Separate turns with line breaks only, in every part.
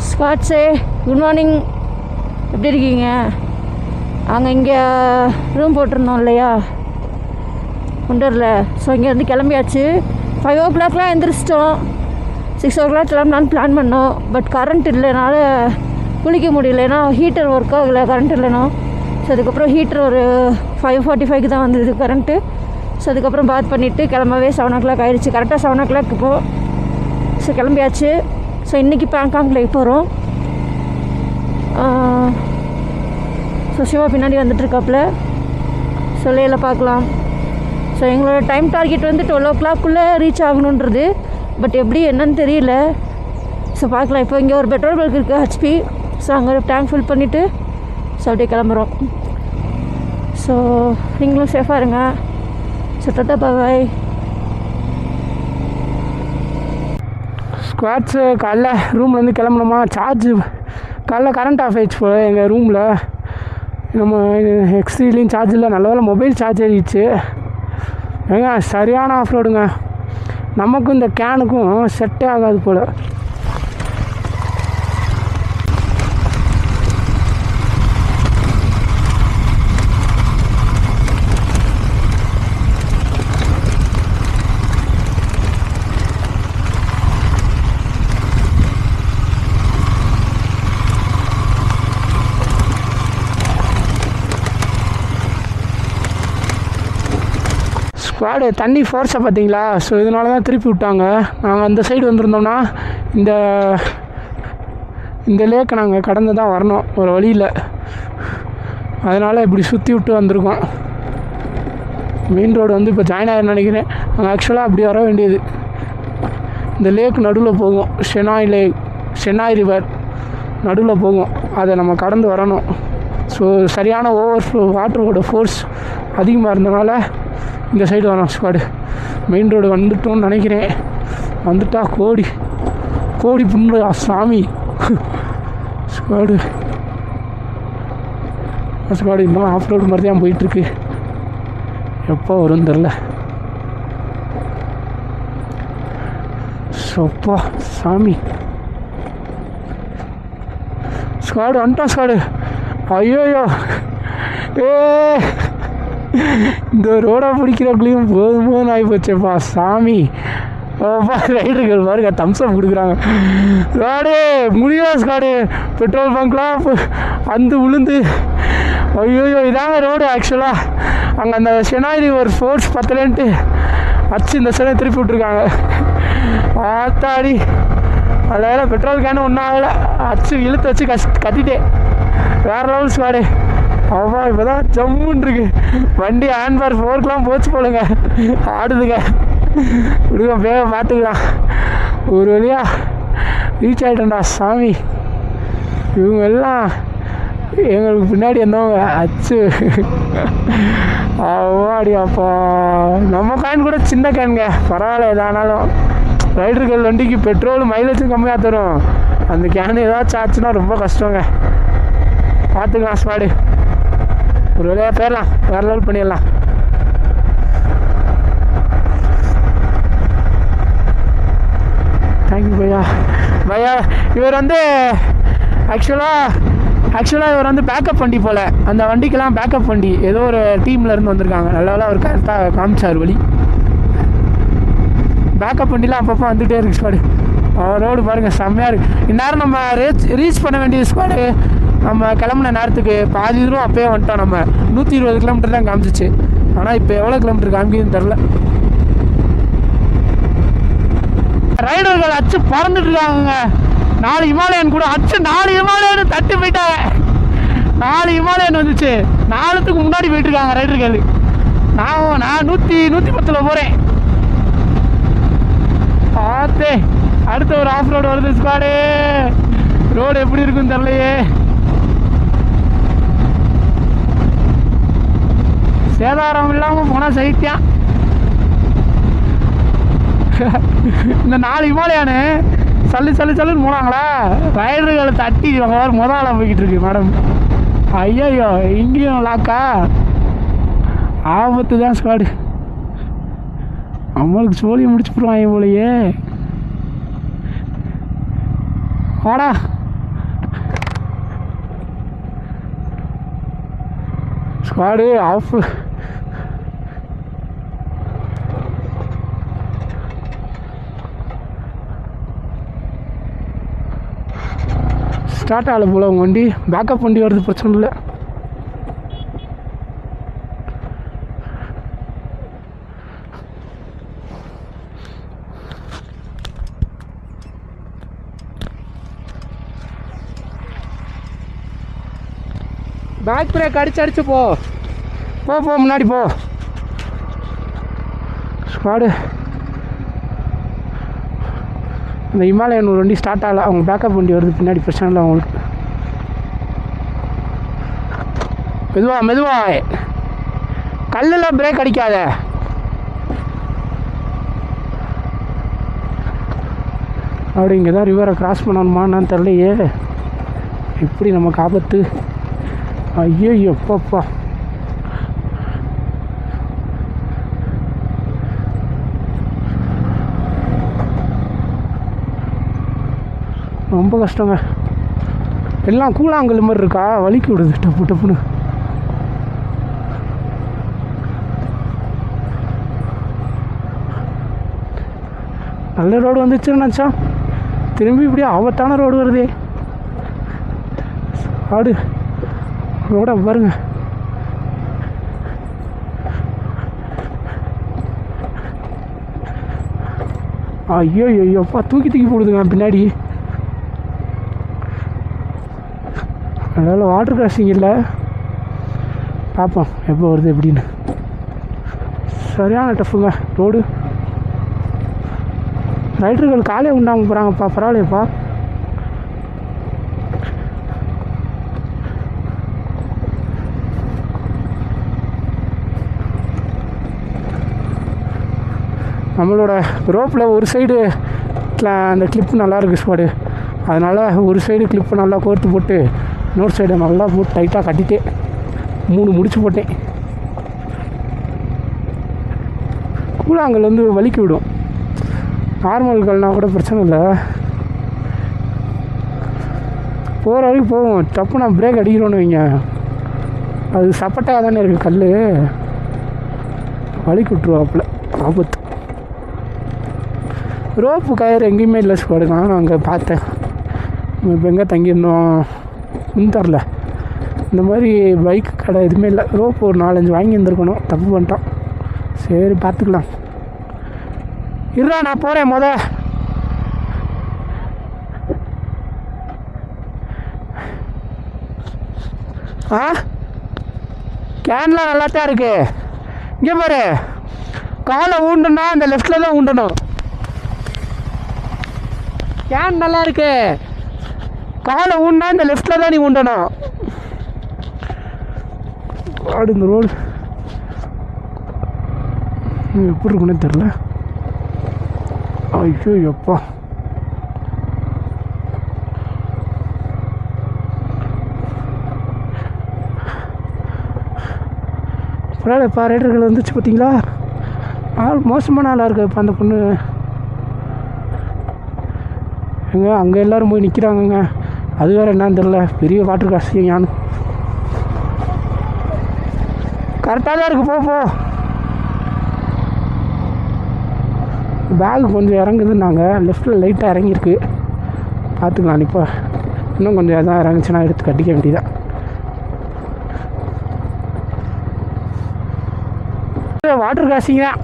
ஸ்காட்ஸே good morning, எப்படி இருக்கீங்க? அங்கே இங்கே ரூம் போட்டிருந்தோம் இல்லையா குண்டரில். ஸோ இங்கேருந்து கிளம்பியாச்சு. 5 o'clock எழுந்திரிச்சிட்டோம். 6 o'clock கிளம்பலான்னு பிளான் பண்ணோம். பட் கரண்ட் இல்லைனால குளிக்க முடியல, ஏன்னா ஹீட்டர் ஒர்க் ஆகலை கரண்ட் இல்லைனா. ஸோ அதுக்கப்புறம் ஹீட்டர் ஒரு 5:45 தான் வந்தது கரண்ட்டு. ஸோ அதுக்கப்புறம் பாத் பண்ணிவிட்டு கிளம்பவே 7 o'clock ஆயிடுச்சு. கரெக்டாக 7 o'clock இப்போது. ஸோ கிளம்பியாச்சு. ஸோ இன்றைக்கி பேங்காங்கில் போகிறோம். ஸோ சிவா பின்னாடி வந்துட்டுருக்காப்புல. ஸோ லேயில் பார்க்கலாம். ஸோ எங்களோட டைம் டார்கெட் வந்து 12 o'clock ரீச் ஆகணுன்றது. பட் எப்படி என்னன்னு தெரியல. ஸோ பார்க்கலாம். இப்போ இங்கே ஒரு பெட்ரோல் பங்க் இருக்குது ஹெச்பி. ஸோ அங்கே ஒரு டேங்க் ஃபில் பண்ணிவிட்டு ஸோ அப்படியே கிளம்புறோம். ஸோ நீங்களும் சேஃபாக இருங்க. ஸோ டாடா பாய்.
ஸ்குவாட்ஸு காலைல ரூம்லேருந்து கிளம்பணுமா, சார்ஜு காலைல கரண்ட் ஆஃப் ஆகிடுச்சு போல் எங்கள் ரூமில். நம்ம எக்ஸ்ட்ரீலையும் சார்ஜ் இல்லை, நல்ல வேலை மொபைல் சார்ஜ் ஏறிடுச்சு. ஏங்க சரியான ஆஃப் ரோடுங்க. நமக்கும் இந்த கேனுக்கும் செட்டே ஆகாது போல். ஸ்குவாடு தண்ணி ஃபோர்ஸை பார்த்தீங்களா? ஸோ இதனால தான் திருப்பி விட்டாங்க. நாங்கள் அந்த சைடு வந்திருந்தோம்னா இந்த லேக்கை நாங்கள் கடந்து தான் வரணும் ஒரு வழியில். அதனால் இப்படி சுற்றி விட்டு வந்திருக்கோம். மெயின் ரோடு வந்து இப்போ ஜாயின் ஆகிருன்னு நினைக்கிறேன். நாங்கள் ஆக்சுவலாக அப்படி வர வேண்டியது. இந்த லேக் நடுவில் போகும், ஷெனாய் ரிவர் நடுவில் போகும். அதை நம்ம கடந்து வரணும். ஸோ சரியான ஓவர்ஃப்ளோ வாட்டரோட ஃபோர்ஸ் அதிகமாக இருந்தனால இந்த சைடு வரோம். ஸ்குவாடு மெயின் ரோடு வந்துட்டோம்னு நினைக்கிறேன். வந்துட்டா கோடி புண்ணுடா சாமி. ஸ்குவாடு இன்னும் ஆஃப் ரோடு மாதிரி தான் போயிட்டுருக்கு. எப்போ வரும் தெரில. சொப்பா சாமி. ஸ்குவாடு வந்துட்டோம். ஸ்குவாடு ஐயோயோ இந்த ரோடை பிடிக்கிறவங்களையும் போதும் ஆகி போச்சேப்பா சாமி. ஓப்பா ரைடர்கள் பாருங்க தம்ஸ்அப் கொடுக்குறாங்க. ஸ்குவாடு முடியாது ஸ்குவாடு. பெட்ரோல் பங்க்லாம் அந்த விழுந்து ஐயோயோ இதாங்க ரோடு. ஆக்சுவலாக அங்கே அந்த ஷெனாய் ரிவர் ஃபோர்ஸ் பத்தலேன்ட்டு அச்சு இந்த சைடை திருப்பி விட்ருக்காங்க. ஆத்தாடி அதில் பெட்ரோல் கேனு ஒன்றும் ஆகலை. அச்சு இழுத்து வச்சு கத்திட்டேன். வேறு லெவல் ஸ்குவாடு. அவ்வா இப்போ தான் ஜம்முன்னு இருக்கு வண்டி. ஹேண்ட்பார் 4 போச்சு போலுங்க, ஆடுதுங்க. விடுங்க வேக பார்த்துக்கலாம். ஒரு வழியாக ரீச் ஆகிட்டேன்டா சாமி. இவங்க எல்லாம் எங்களுக்கு பின்னாடி இருந்தவங்க அச்சு. அவ்வாடி அப்பா நம்ம கேன் கூட சின்ன கேனுங்க, பரவாயில்ல. எதானாலும் ரைடர்கள் வண்டிக்கு பெட்ரோல் மைலேஜும் கம்மியாக தரும். அந்த கேனு ஏதாச்சும் ஆச்சுன்னா ரொம்ப கஷ்டங்க. பார்த்துக்கலாம் ஸ்குவாடு. ஒரு வேலையாக போயிடலாம், வேறு லெவல் பண்ணிடலாம். தேங்க்யூ பையா. இவர் வந்து ஆக்சுவலாக இவர் வந்து பேக்கப் வண்டி போல். அந்த வண்டிக்கெல்லாம் பேக்கப் வண்டி ஏதோ ஒரு டீமில் இருந்து வந்திருக்காங்க. நல்ல வேலை அவர் கரெக்டாக காமிச்சார் வழி. பேக்கப் வண்டிலாம் அப்பப்போ வந்துகிட்டே இருக்கு ஸ்குவாடு. ரோடு பாருங்கள் செம்மையாக இருக்குது. இந்நேரம் நம்ம ரீச் பண்ண வேண்டியது ஸ்குவாடு. நம்ம கிளம்புன நேரத்துக்கு பாதி தூரம் அப்போயே வந்துட்டோம். நம்ம 120 கிலோமீட்டர் தான் காமிச்சிச்சு. ஆனால் இப்போ எவ்வளோ கிலோமீட்டர் காமிக்குதுன்னு தெரில. ரைடர்கள் அச்சு பறந்துட்டு இருக்காங்க. 4 ஹிமாலயன் கூட அச்சு 4 ஹிமாலயன் தட்டி போயிட்டாங்க. 4 ஹிமாலயன் வந்துச்சு. 4த்துக்கு முன்னாடி போயிட்டு இருக்காங்க ரைடர்கள். நான் 110 போகிறேன். பார்த்தே அடுத்த ஒரு ஆஃப் ரோடு வருது ஸ்குவாடு. ரோடு எப்படி இருக்குன்னு தெரியலையே. சேதாரம் இல்லாமல் போனால் சைத்தியம். இந்த 4 ஹிமாலயானு சல்லுன்னு போனாங்களா, ரைடர்களை தட்டி முதல்ல போய்கிட்டு இருக்கு மேடம். ஐயோ இங்கேயும் லாக்கா. ஆபத்து தான் ஸ்குவாடு. நம்மளுக்கு சோழியை முடிச்சு போடுவாங்க போலையே. வாடா ஸ்குவாடு ஆஃப். ஸ்டார்ட் ஆகலை போல் உங்கள் வண்டி. பேக்கப் வண்டி வருது, பிரச்சனை இல்லை. பேக் பிரேக் அடிச்சு போ போ போ முன்னாடி போ ஸ்குவாடு. இந்த இமாலயன் ஒரு வண்டி ஸ்டார்ட் ஆகலை, அவங்க பேக்கப் வண்டி வருது பின்னாடி, பிரச்சனை இல்லை அவங்களுக்கு. மெதுவா கல்லில் பிரேக் அடிக்காத. அப்படி இங்கே தான் ரிவரை கிராஸ் பண்ணணுமான்னு தெரிலையே. எப்படி நமக்கு ஆபத்து. ஐயோ எப்பப்பா. ரொம்ப கஷ்டங்க. எல்லாம் கூழாங்கல் மாதிரி இருக்கா, வலிக்கு விடுது டப்பு டப்புன்னு. நல்ல ரோடு வந்துச்சுன்னு நினச்சா திரும்பி இப்படியே ஆபத்தான ரோடு வருதே. ஆடு ரோட பாருங்க. ஐயோ ஐயோப்பா, தூக்கி போடுதுங்க பின்னாடி. அதனால் வாட்டர் கிராசிங் இல்லை, பார்ப்போம் எப்போ வருது எப்படின்னு. சரியான டஃப்புங்க ரோடு. ரைடர்கள் காலையே உண்டாங்க போகிறாங்கப்பா, பரவாயில்லையப்பா. நம்மளோட ரோப்பில் ஒரு சைடு அந்த கிளிப்பு நல்லாயிருக்கு ஸ்குவாடு. அதனால் ஒரு சைடு கிளிப்பை நல்லா கோர்த்து போட்டு இன்னொரு சைடை நல்லா போட்டு டைட்டாக கட்டிட்டே 3 முடிச்சு போட்டேன். கூழாங்கல் வந்து வலிக்கி விடும். நார்மல் கல்னால் கூட பிரச்சனை இல்லை, போகிற வரைக்கும் போகும். டப்பு நான் பிரேக் அடிக்கிறோன்னு வைங்க, அது சப்பட்டாக தானே இருக்குது கல், வலிக்கி விட்டுருவாப்புல. ஆபத்து. ரோப்பு கயிறு எங்கேயுமே இல்லை ஸ்குவாடு. நானும் அங்கே பார்த்தேன். இப்போ எங்கே தங்கியிருந்தோம் இன்னும் தரல. இந்த மாதிரி பைக் கடை எதுவுமே இல்லை. ரோப்பு ஒரு 4-5 வாங்கி இருந்திருக்கணும், தப்பு பண்ணிட்டோம். சரி பார்த்துக்கலாம். இருடா நான் போகிறேன் முத. கேன்லாம் நல்லாத்தான் இருக்கு. இங்கே பாரு, காலை ஊண்டனா அந்த லெஃப்டில் தான் ஊண்டணும். கேன் நல்லா இருக்கு, காலை ஊண்டா இந்த லெஃப்டில் தான் நீ ஊண்டணும். ஆடு இந்த ரோடு எப்படி இருக்குன்னு தெரில. ஐயோ எப்பா, பரவாயில்லப்பா. ரைடர்கள் வந்துச்சு பார்த்தீங்களா. ஆள் மோசமான ஆளாக இருக்கு இப்போ அந்த பொண்ணு. எங்க அங்கே எல்லோரும் போய் நிற்கிறாங்கங்க. அது வேறு என்னன்னு தெரில, பெரிய வாட்டர் கிராசிங். யானு கரெக்டாக தான் இருக்குது. போ பேக் கொஞ்சம் இறங்குதுன்னாங்க, லெஃப்ட்டில் லைட்டாக இறங்கியிருக்கு. பார்த்துக்கலாம். இப்போ இன்னும் கொஞ்சம் எதாவது இறங்குச்சுன்னா எடுத்து கட்டிக்க வேண்டியதான். வாட்டர் கிராசிங் தான்,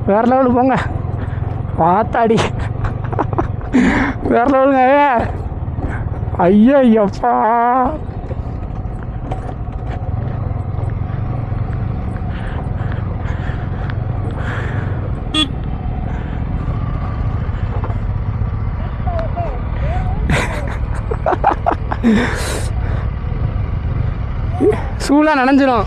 வேறு லெவலுக்கு போங்க. பார்த்தாடி வேறு லெவலுங்க. ஐயோ ஐயப்பா, சூழலாக நனைஞ்சிடும்.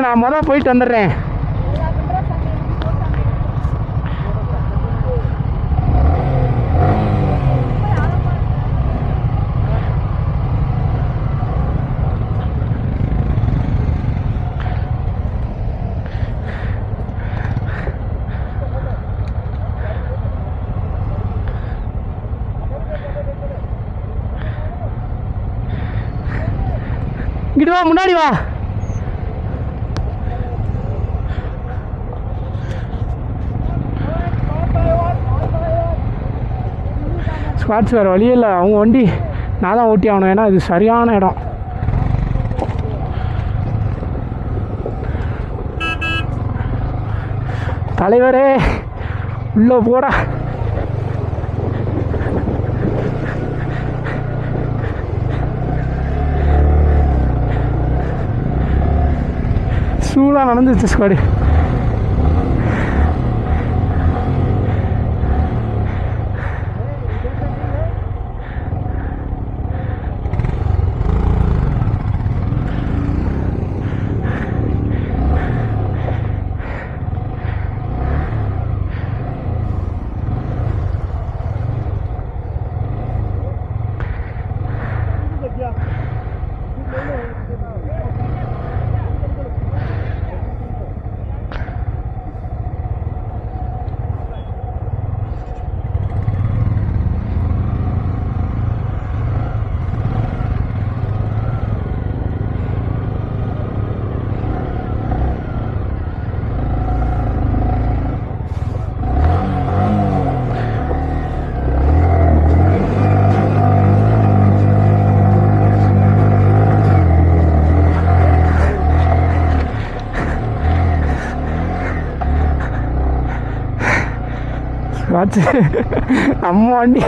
நான் மொதல் போயிட்டு வந்துடுறேன். இங்கிட்டு வா, முன்னாடி வா. ஸ்குவாட்ஸ் வேறு வழியே இல்லை, அவங்க வண்டி நான் தான் ஓட்டி ஆகணும், ஏன்னா இது சரியான இடம். தலைவரே உள்ளே போடா. சூடாக நடந்துச்சு ஸ்குவாடு. வாட்சு நம்ம வண்டி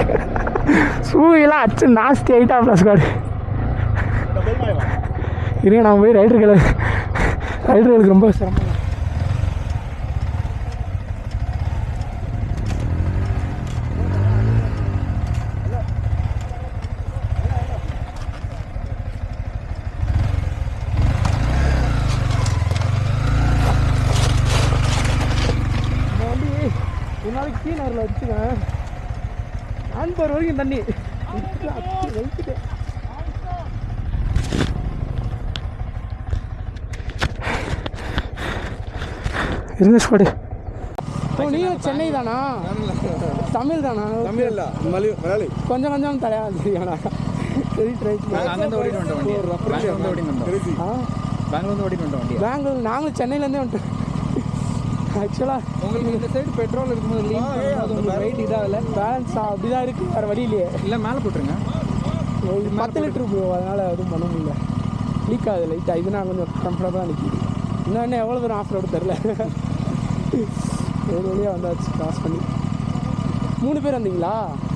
சூயெல்லாம் அச்சு நாஸ்தி ஆகிட்டா ப்ளஸ் ஸ்குவாடு. இருங்க நான் போய் ரைடர்களுக்கு ரொம்ப சிரமம். ஒரு நாளைக்கு சீனரில் வச்சுக்கேன், ஆன்பர் வரைக்கும் தண்ணி வைக்கிட்டு. இருங்க ஸ்குவாடு. ஓ நீங்கள் சென்னை தானா? தமிழ் தானா?
தமிழ் இல்லை, மலையாளி.
கொஞ்சம் கொஞ்சம் தலையா தெரியாண்ணா. பெங்களூர் நாங்களும் சென்னையிலேருந்தே வந்துட்டோம். ஆக்சுவலாக
உங்களுக்கு இந்த சைடு பெட்ரோல் இருக்கும்போது லீக் உங்களுக்கு ரைட் இதாக இல்லை,
பேலன்ஸ் அப்படி தான் இருக்குது, வேறு வழி இல்லையே.
இல்லை மேலே போட்டுருங்க.
10 லிட்டரு போகும், அதனால் எதுவும் பண்ண முடியல. லீக் ஆகுது லைட்டாக. இது நான் கொஞ்சம் கம்ஃபர்டபுளாக நிற்கிது. இன்னும் எவ்வளோ தூரம் ஆஃப் ரோடு தெரில. ஒரு வழியாக வந்தாச்சு கிராஸ் பண்ணி. 3 பேர் வந்தீங்களா?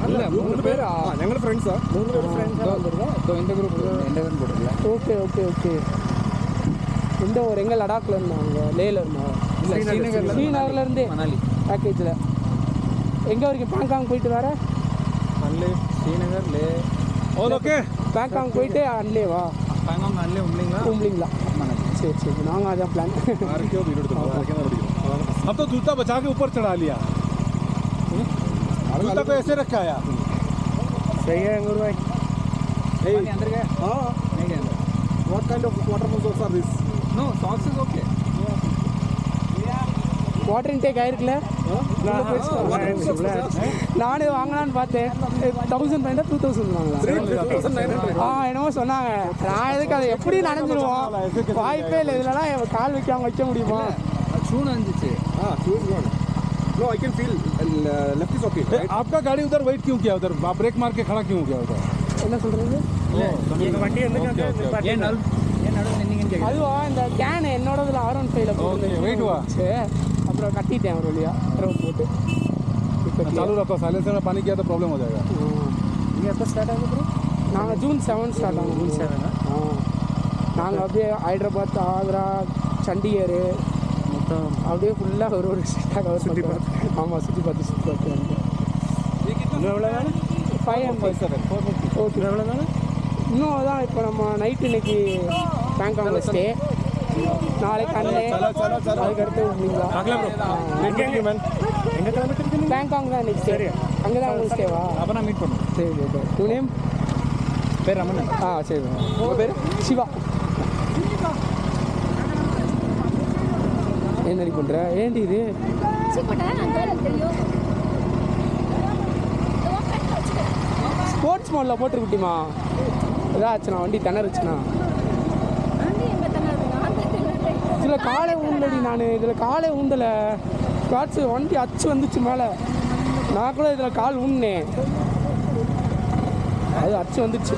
இல்லை 3 பேர் ഞങ്ങൾ ഫ്രണ്ട്സാ.
3 பேர் ஃப்ரெண்ட்ஸாக வந்துருக்கோம்.
இந்த குரூப் போட்டுருக்கல.
Okay okay okay. எந்த ஒரு எங்கே லடாக்கில் இருந்தாங்க, லேயில் இருந்தாங்க.
இல்லை
ஸ்ரீநகர்லேருந்தே
மணாலி
பேக்கேஜில். எங்கே வரைக்கும்? பேங்காங் போயிட்டு வேறு
அன்லே ஸ்ரீநகர் லே. ஓகே
பேங்காங் போயிட்டு அன்லேவா?
பேங்காங் அன்லே
உம்லிங்களா? சரி சரி, நாங்கள் அதான் பிளான்.
हम तो जूता बचा के ऊपर चढ़ा लिया, जूता को ऐसे रखा है।
सही है अंगूर भाई.
अंदर गए? हाँ नहीं गए अंदर. What kind of waterproof socks are these? No, socks is okay.
Water intake ஆயிருக்குல்ல? நானே வாங்கலான்னு பார்த்தேன். 1500 2000 வாங்கலாம். என்னமோ சொன்னாங்க. நான் எதுக்கு அதை எப்படி நனைஞ்சிருவோம், வாய்ப்பே இல்லை. இதுலலாம் கால் வைக்காம வைக்க முடியுமா?
शू नंजिचे. हाँ shoe gone. No I can feel left is okay. आपका गाड़ी उधर वेट क्यों किया? उधर आप ब्रेक मार के खड़ा क्यों हो गया उधर?
என்ன சொல்கிறீங்க?
வண்டி
அதுவா இந்த கேன் என்னோடதுல R15 போட்டு
वेट हुआ.
அப்புறம் கட்டிட்டேன் ஒரு வழியா ரோட் போட்டு.
चालू रखो, साइलेंसर में पानी किया तो प्रॉब्लम हो जाएगा.
நீங்கள் எப்போ ஸ்டார்ட் ஆகுது ப்ரோ? நாங்கள் June 7 ஸ்டார்ட் ஆகும். June 7 நாங்கள் அப்படியே ஹைதராபாத், ஆக்ரா, சண்டிகர் மொத்தம் அப்படியே ஃபுல்லாக ஒரு ஸ்டேட்டாக கவர் சுற்றி பார்த்து. ஆமாம் சுற்றி பார்த்து வந்து.
எவ்வளோ வேணும்?
557 ஓகே. எவ்வளோ வேணும்? இன்னும் அதான் இப்போ நம்ம நைட்டு இன்னைக்கு பேங்காங்கில் ஸ்டே. நாளைக்கு அண்ணே அதுக்கடுத்து முடிங்களா பேங்காங் தான் நெக்ஸ்ட் அங்கே தான் உங்களுக்கு ஸ்டேவா
அப்போ நான் மீட் பண்ணுவோம்.
சரி ஓகே. டூ நேம்
பேர் ரமணன்.
சரி உங்கள் பேர் சிவா. என்ன பண்ணுற ஏன்டி இது ஸ்போர்ட்ஸ் மோடில் போட்டுருக்குட்டிமா ஏதாச்சுண்ணா வண்டி திணறுச்சுண்ணா இதில் காலை ஊண்டடி நான் இதில் காலை ஊண்டலை காற்று வண்டி அச்சு வந்துச்சு மேலே நான் கூட இதில் கால் ஊன்னேன் அது அச்சு வந்துச்சு.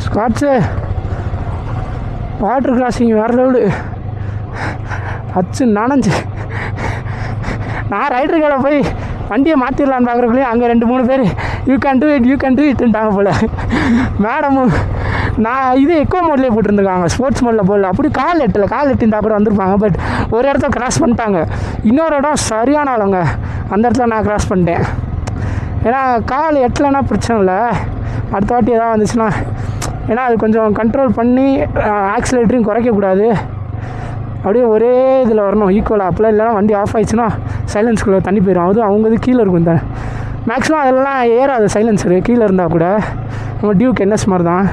ஸ்காட்ஸு வாட்டர் கிராசிங் வேறு லெவலு அச்சு நனைஞ்சு நான் ரைடர் கடை போய் வண்டியை மாற்றிடலான்னு பார்க்குறக்குள்ளேயே அங்கே 2-3 பேர் யூ கேன் டூ இட்டுட்டாங்க போல். மேடமும் நான் இது எக்கோ மோட்லேயே போட்டிருந்துருக்காங்க, ஸ்போர்ட்ஸ் மோடில் போடல. அப்படி கால் எட்டிருந்தா கூட வந்திருப்பாங்க. பட் ஒரு இடத்துல கிராஸ் பண்ணிட்டாங்க. இன்னொரு இடம் சரியான ஆளுங்க, அந்த இடத்துல நான் கிராஸ் பண்ணிட்டேன். ஏன்னா கால் எட்டலைன்னா பிரச்சனை இல்லை, அடுத்த வாட்டி எதாவது வந்துச்சுன்னா ஏன்னா அது கொஞ்சம் கண்ட்ரோல் பண்ணி ஆக்சிலேட்டரையும் குறைக்கக்கூடாது, அப்படியே ஒரே இதில் வரணும் ஈக்குவலாக. அப்போலாம் இல்லைனா வண்டி ஆஃப் ஆகிடுச்சுன்னா சைலன்ஸ்குள்ளே தண்ணி போயிடும். அதுவும் அவங்க இது கீழே இருக்கும் தானே, மேக்ஸிமம் அதெல்லாம் ஏறாது சைலன்ஸரு கீழே இருந்தால் கூட. நம்ம டியூக் என்எஸ் மாதிரி தான்,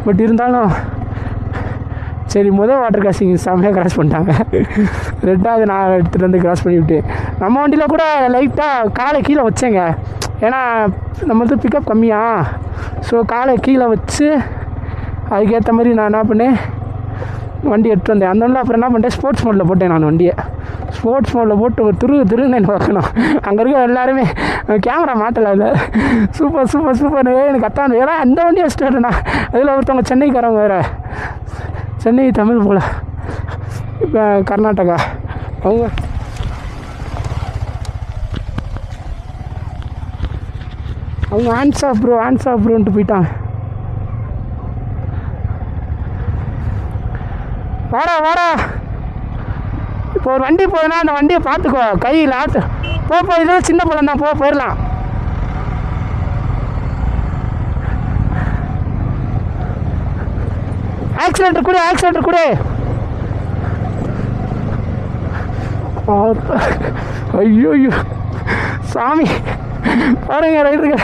பட் இருந்தாலும் சரி வாட்டர் கிராசிங் செம்மையாக கிராஸ் பண்ணிட்டாங்க. ரெண்டாவது நான் எடுத்துகிட்டு வந்து கிராஸ் பண்ணிவிட்டு நம்ம வண்டியில் கூட லைட்டாக காலை கீழே வச்சேங்க. ஏன்னா நம்ம வந்து பிக்கப் கம்மியாக, ஸோ காலை கீழே வச்சு அதுக்கேற்ற மாதிரி நான் என்ன பண்ணேன் வண்டி எடுத்துகிட்டு வந்தேன். அந்த வண்டியில் அப்புறம் என்ன பண்ணிட்டேன் ஸ்போர்ட்ஸ் மோடில் போட்டேன். நான் வண்டியை ஸ்போர்ட்ஸ் மோடில் போட்டு ஒரு திருன்னு என்ன பார்க்கணும். அங்கே இருக்க எல்லாருமே கேமரா மாட்டலை இல்லை, சூப்பர் எனக்கு அத்தான். ஏன்னா அந்த வண்டியை வச்சுட்டு வரேண்ணா. அதில் ஒருத்தவங்க சென்னைக்காரவங்க வேறு, சென்னை தமிழ் போல் கர்நாடகா, அவங்க ஹேண்ட்ஸ் ஆஃப் ப்ரோன்ட்டு போயிட்டாங்க. வாடா இப்போ ஒரு வண்டி போகுதுன்னா அந்த வண்டியை பார்த்துக்கோ, கையில் ஆட்டு போ இதெல்லாம் சின்ன பழம் தான், போயிடலாம். ஆக்சிலேட்டர் கூட ஐயோ சாமி பாருங்க ரைடருங்க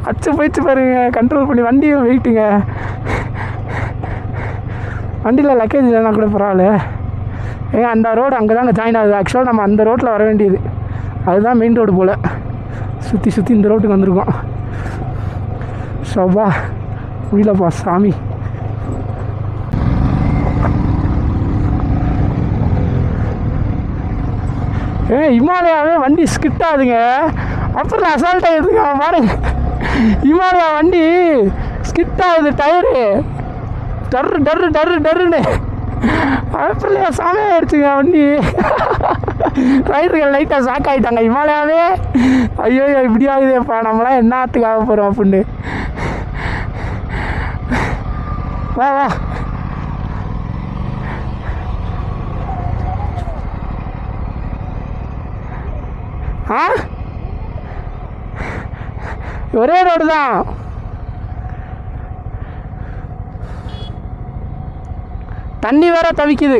அச்சு போயிடுச்சு பாருங்க. கண்ட்ரோல் பண்ணி வண்டியும் வெயிட்டுங்க, வண்டியில் லக்கேஜ் இல்லைன்னா கூட பரவாயில்ல. ஏங்க அந்த ரோடு அங்கே தாங்க ஜாயின் ஆகுது. ஆக்சுவலாக நம்ம அந்த ரோட்டில் வர வேண்டியது, அதுதான் மெயின் ரோடு போல். சுற்றி இந்த ரோட்டுக்கு வந்திருக்கோம். சபா முடியலப்பா சாமி. இமாலயாவே வண்டி ஸ்கிட் ஆகுதுங்க. அப்புறம் அசால்ட் ஆகிடுதுங்க பாருங்க. இமாலயா வண்டி ஸ்கிட் ஆகுது, டயரு டர்ருன்னு அப்புறம் சாமி ஆயிடுச்சுங்க வண்டி. ரைடர்கள் லைட்டாக ஷாக் ஆகிட்டாங்க. இமாலயாவே ஐயோ இப்படி ஆகுதுப்பா, நம்மளாம் என்னத்துக்கு ஆக போகிறோம் அப்படின்னு. வா ஒரே ரோடு தான். தண்ணி வேற தவிக்குது.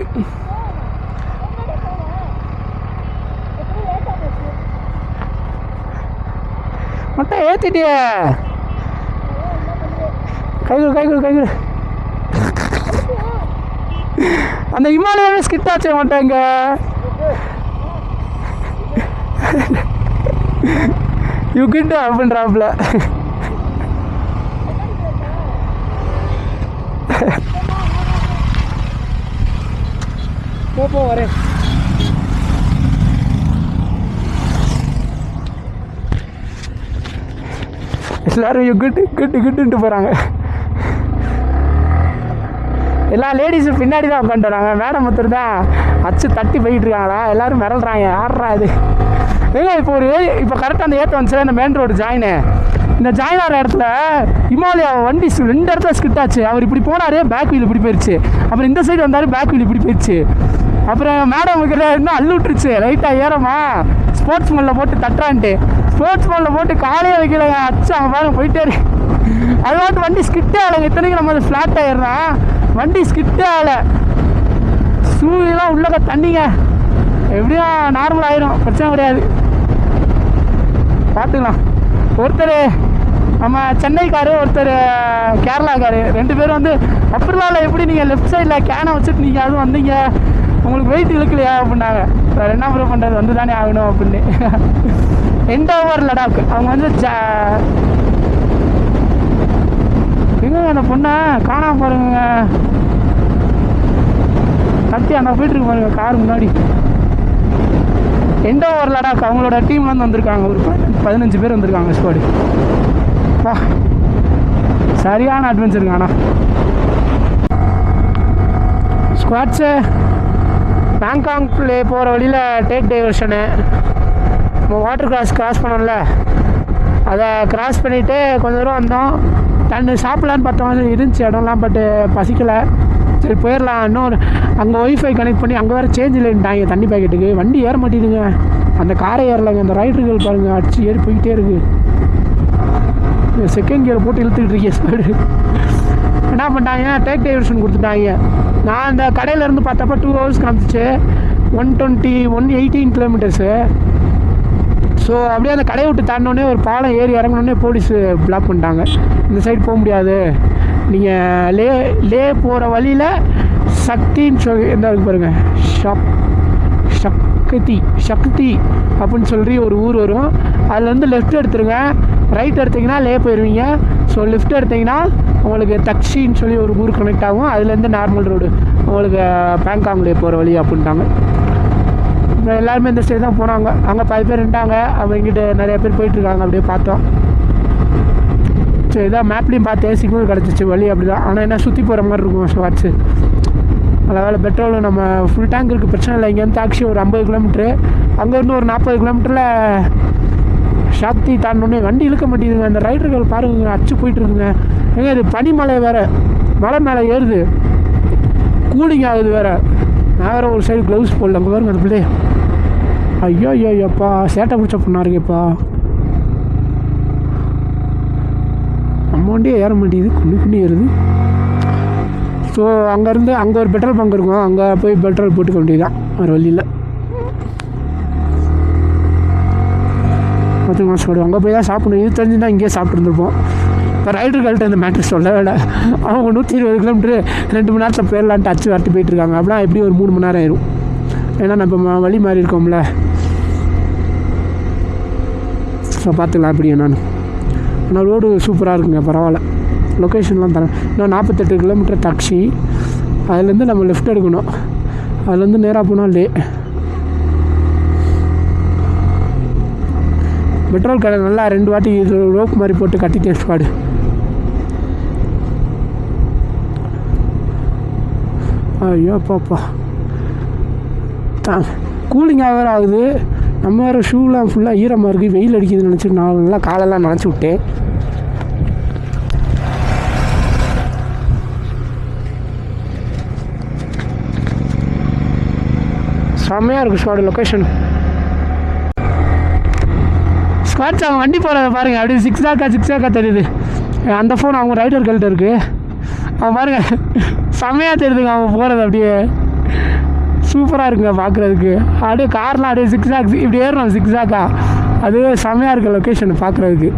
மட்டும் ஏற்றிட்டிய கைகுடு அந்த இமாலயாவே ஸ்கிட் ஆச்சே மாட்டேங்க. யூ கிட்ட அப்படின்றாப்புல. போ வரேன். எல்லாரும் யூ கிட்டுன்ட்டு போகிறாங்க. எல்லா லேடிஸும் பின்னாடி தான் உட்காந்துட்டு வராங்க. மேடம் ஒருத்தர் தான் அச்சு தட்டி போயிட்டு இருக்காங்களா, எல்லோரும் மிரள்றாங்க. யாரா இது இப்போ கரெக்டாக அந்த ஏற்ற வந்துச்சு இந்த மெயின் ரோடு ஜாயின். இந்த ஜாயின் ஆகிற இடத்துல இமாலயா வண்டி 2 இடத்துல ஸ்கிட் ஆச்சு. அவர் இப்படி போனார், பேக் வீல் இப்படி போயிடுச்சு. அப்புறம் இந்த சைடு வந்தார், பேக் வீல் இப்படி போயிடுச்சு. அப்புறம் மேடம் கிட்ட இன்னும் அள்ளு விட்டுருச்சு, லைட்டாக ஏறமா ஸ்போர்ட்ஸ் மோடில் போட்டு தட்டுறான்ட்டு. ஸ்போர்ட்ஸ் மோடில் போட்டு காலையே வைக்கல, அச்சு அவன் பாருங்க போயிட்டே இருக்கு. அது மட்டும் வண்டி ஸ்கிட்டே ஆகலைங்க. இத்தனைக்கு நம்ம அது ஃப்ளாட் ஆயிடுறான், வண்டி ஸ்கிட்டே ஆகலை. சூரியெல்லாம் உள்ளக்க தண்ணிங்க, எப்படியும் நார்மல் ஆயிரும், பிரச்சனை கிடையாது, பார்த்துக்கலாம். ஒருத்தர் நம்ம சென்னைக்காரு, ஒருத்தர் கேரளாக்காரு, 2 பேரும் வந்து அப்படிலாம் எப்படி நீங்கள் லெஃப்ட் சைடில் கேனை வச்சுட்டு நீங்கள் அதுவும் வந்தீங்க, உங்களுக்கு வெயிட் இழுக்கலையா அப்படின்னாங்க. வேறு என்ன ப்ரூவ் பண்ணுறது, வந்து தானே ஆகணும் அப்படின்னு. எண்ட் ஓவர் லடாக் அவங்க வந்து எங்க அந்த பொண்ணை காணாம பாருங்க, கத்தி அங்கே போயிட்டுருக்கு பாருங்க கார் முன்னாடி. எண்ட் ஓவர் லடாக் அவங்களோட டீம்லேருந்து வந்திருக்காங்க, ஒரு 15 பேர் வந்திருக்காங்க ஸ்குவாடு. வா சரியான அட்வென்ச்சருங்க. ஆனால் ஸ்குவாட்ஸு பேங்காங்க்லே போகிற வழியில் டேக் டைவர்ஷனு, நம்ம வாட்டர் கிராஸ் பண்ணோம்ல, அதை கிராஸ் பண்ணிவிட்டு கொஞ்சம் தூரம் வந்தோம். தண்ணி சாப்பிட்லான்னு பார்த்தோம், இருந்துச்சு இடம்லாம், பட்டு பசிக்கலை, சரி போயிடலாம். இன்னொரு அங்கே ஒய்ஃபை கனெக்ட் பண்ணி அங்கே வேறு சேஞ்ச் இல்லைன்ட்டாங்க தண்ணி பாக்கெட்டுக்கு. வண்டி ஏற மாட்டேங்குதுங்க, அந்த காரை ஏறலைங்க. அந்த ரைடர்கள் பாருங்கள் அடிச்சு ஏறி போய்கிட்டே இருக்குது. செகண்ட் கியர் போட்டு இழுத்துக்கிட்டு இருக்கேன் ஸ்பீடு. என்ன பண்ணிட்டாங்க, டேக் டைவர்ஷன் கொடுத்துட்டாங்க. நான் அந்த கடையிலேருந்து பார்த்தப்ப 2 hours காமிச்சிச்சு, 118 கிலோமீட்டர்ஸு. ஸோ அப்படியே அந்த கடையை விட்டு தாண்டினோடனே ஒரு பாலம் ஏறி இறங்கினோடனே போலீஸு பிளாக் பண்ணிட்டாங்க, இந்த சைடு போக முடியாது, நீங்கள் லே போகிற வழியில் சக்தின்னு சொல்லி என்ன இருக்கு பாருங்கள், சக்தி அப்படின்னு சொல்லி ஒரு ஊர் வரும், அதுலேருந்து லெஃப்ட் எடுத்துருங்க, ரைட் எடுத்திங்கன்னா லே போயிடுவீங்க. ஸோ லெஃப்ட் எடுத்திங்கன்னா உங்களுக்கு தக்ஷின்னு சொல்லி ஒரு ஊர் கனெக்ட் ஆகும், அதுலேருந்து நார்மல் ரோடு உங்களுக்கு பேங்காங்க்லே போகிற வழி அப்படின்ட்டாங்க. எல்லாருமே இந்த சைடு தான் போனாங்க, அங்கே 10 பேர் இருந்தாங்க, அவங்ககிட்ட நிறைய பேர் போயிட்டுருக்காங்க, அப்படியே பார்த்தோம். சரி இதான் மேப்லேயும் பார்த்தேன், சிக்னல் கிடச்சிச்சு வழி அப்படி தான். ஆனால் என்ன சுற்றி போகிற மாதிரி இருக்கும் ஸ்வாட்ஸு. அதனால் பெட்ரோலும் நம்ம ஃபுல் டேங்க் இருக்குது, பிரச்சனை இல்லை. இங்கேருந்து டாக்ஸி ஒரு 50 கிலோமீட்ரு, அங்கேருந்து ஒரு 40 கிலோமீட்டரில் சக்தி தாண்டோன்னே வண்டி இழுக்க மாட்டேங்குதுங்க. அந்த ரைடர்கள் பாருங்க அச்சு போயிட்டுருக்குங்க. ஏங்க இது பனிமலை வேறு, மலை மேலே ஏறுது, கூலிங் ஆகுது வேறு. நான் வேறு ஒரு சைடு க்ளவுஸ் போடல, அங்கே பாருங்க அந்த பிள்ளை. ஐயோப்பா சேட்டை பிடிச்ச பொண்ணாருங்கப்பா, நம்ம வண்டியே ஏற மாட்டேங்குது, குண்ணி ஏறுது. ஸோ அங்கேருந்து அங்கே ஒரு பெட்ரோல் பங்க் இருக்கும், அங்கே போய் பெட்ரோல் போட்டுக்க வேண்டியதுதான் வேறு வழியில். பார்த்துக்கோங்க ஸ்குவாடு, அங்கே போய் தான் சாப்பிடணும். இது தெரிஞ்சுன்னா இங்கேயே சாப்பிட்ருந்துருப்போம். இப்போ ரைடர்கள்ட்ட இந்த மேட்ரு சொல்ல வேலை, அவங்க 120 கிலோமீட்டரு 2 மணி நேரத்தில் போயிடலான்ட்டு அச்சு வரட்டு போயிட்டுருக்காங்க. அப்படின்னா எப்படி ஒரு 3 மணி நேரம் ஆயிரும், ஏன்னா நம்ம வழி மாறி இருக்கோம்ல. ஸோ பார்த்துக்கலாம் எப்படி என்னன்னு. ஆனால் ரோடு சூப்பராக இருக்குங்க, பரவாயில்ல. லொக்கேஷன்லாம் தரேன். இன்னும் 48 கிலோமீட்டர் டாக்ஸி, அதுலேருந்து நம்ம லெஃப்ட் எடுக்கணும், அதுலேருந்து நேராக போனால் லே. பெட்ரோல் கடை நல்லா 2 வாட்டி ரோப் மாதிரி போட்டு கட்டிட்டேன் ஸ்குவாடு. ஐயோ பாப்பா கூலிங்காக வேறு ஆகுது. நம்ம வேறு ஷூலாம் ஃபுல்லாக ஈரமாக இருக்குது, வெயில் அடிக்குதுன்னு நினச்சிட்டு நான் நல்லா காலெல்லாம் நனைச்சி விட்டேன். செம்மையாக இருக்குது ஸ்குவாடு லொக்கேஷன். ஸ்குவாட்ஸ் அவங்க வண்டி போகிறத பாருங்கள், அப்படியே சிக்ஸாக்கா தெரியுது. அந்த ஃபோன் அவங்க ரைடர்கள்ட்ட இருக்குது, அவன் பாருங்கள் செம்மையாக தெரியுதுங்க அவங்க போகிறது. அப்படியே சூப்பராக இருக்குங்க பார்க்குறதுக்கு. அப்படியே கார்லாம் அப்படியே சிக்ஸாக் இப்படி ஏறணும் சிக்ஸாக்கா, அது செம்மையாக இருக்குது லொக்கேஷன் பார்க்குறதுக்கு.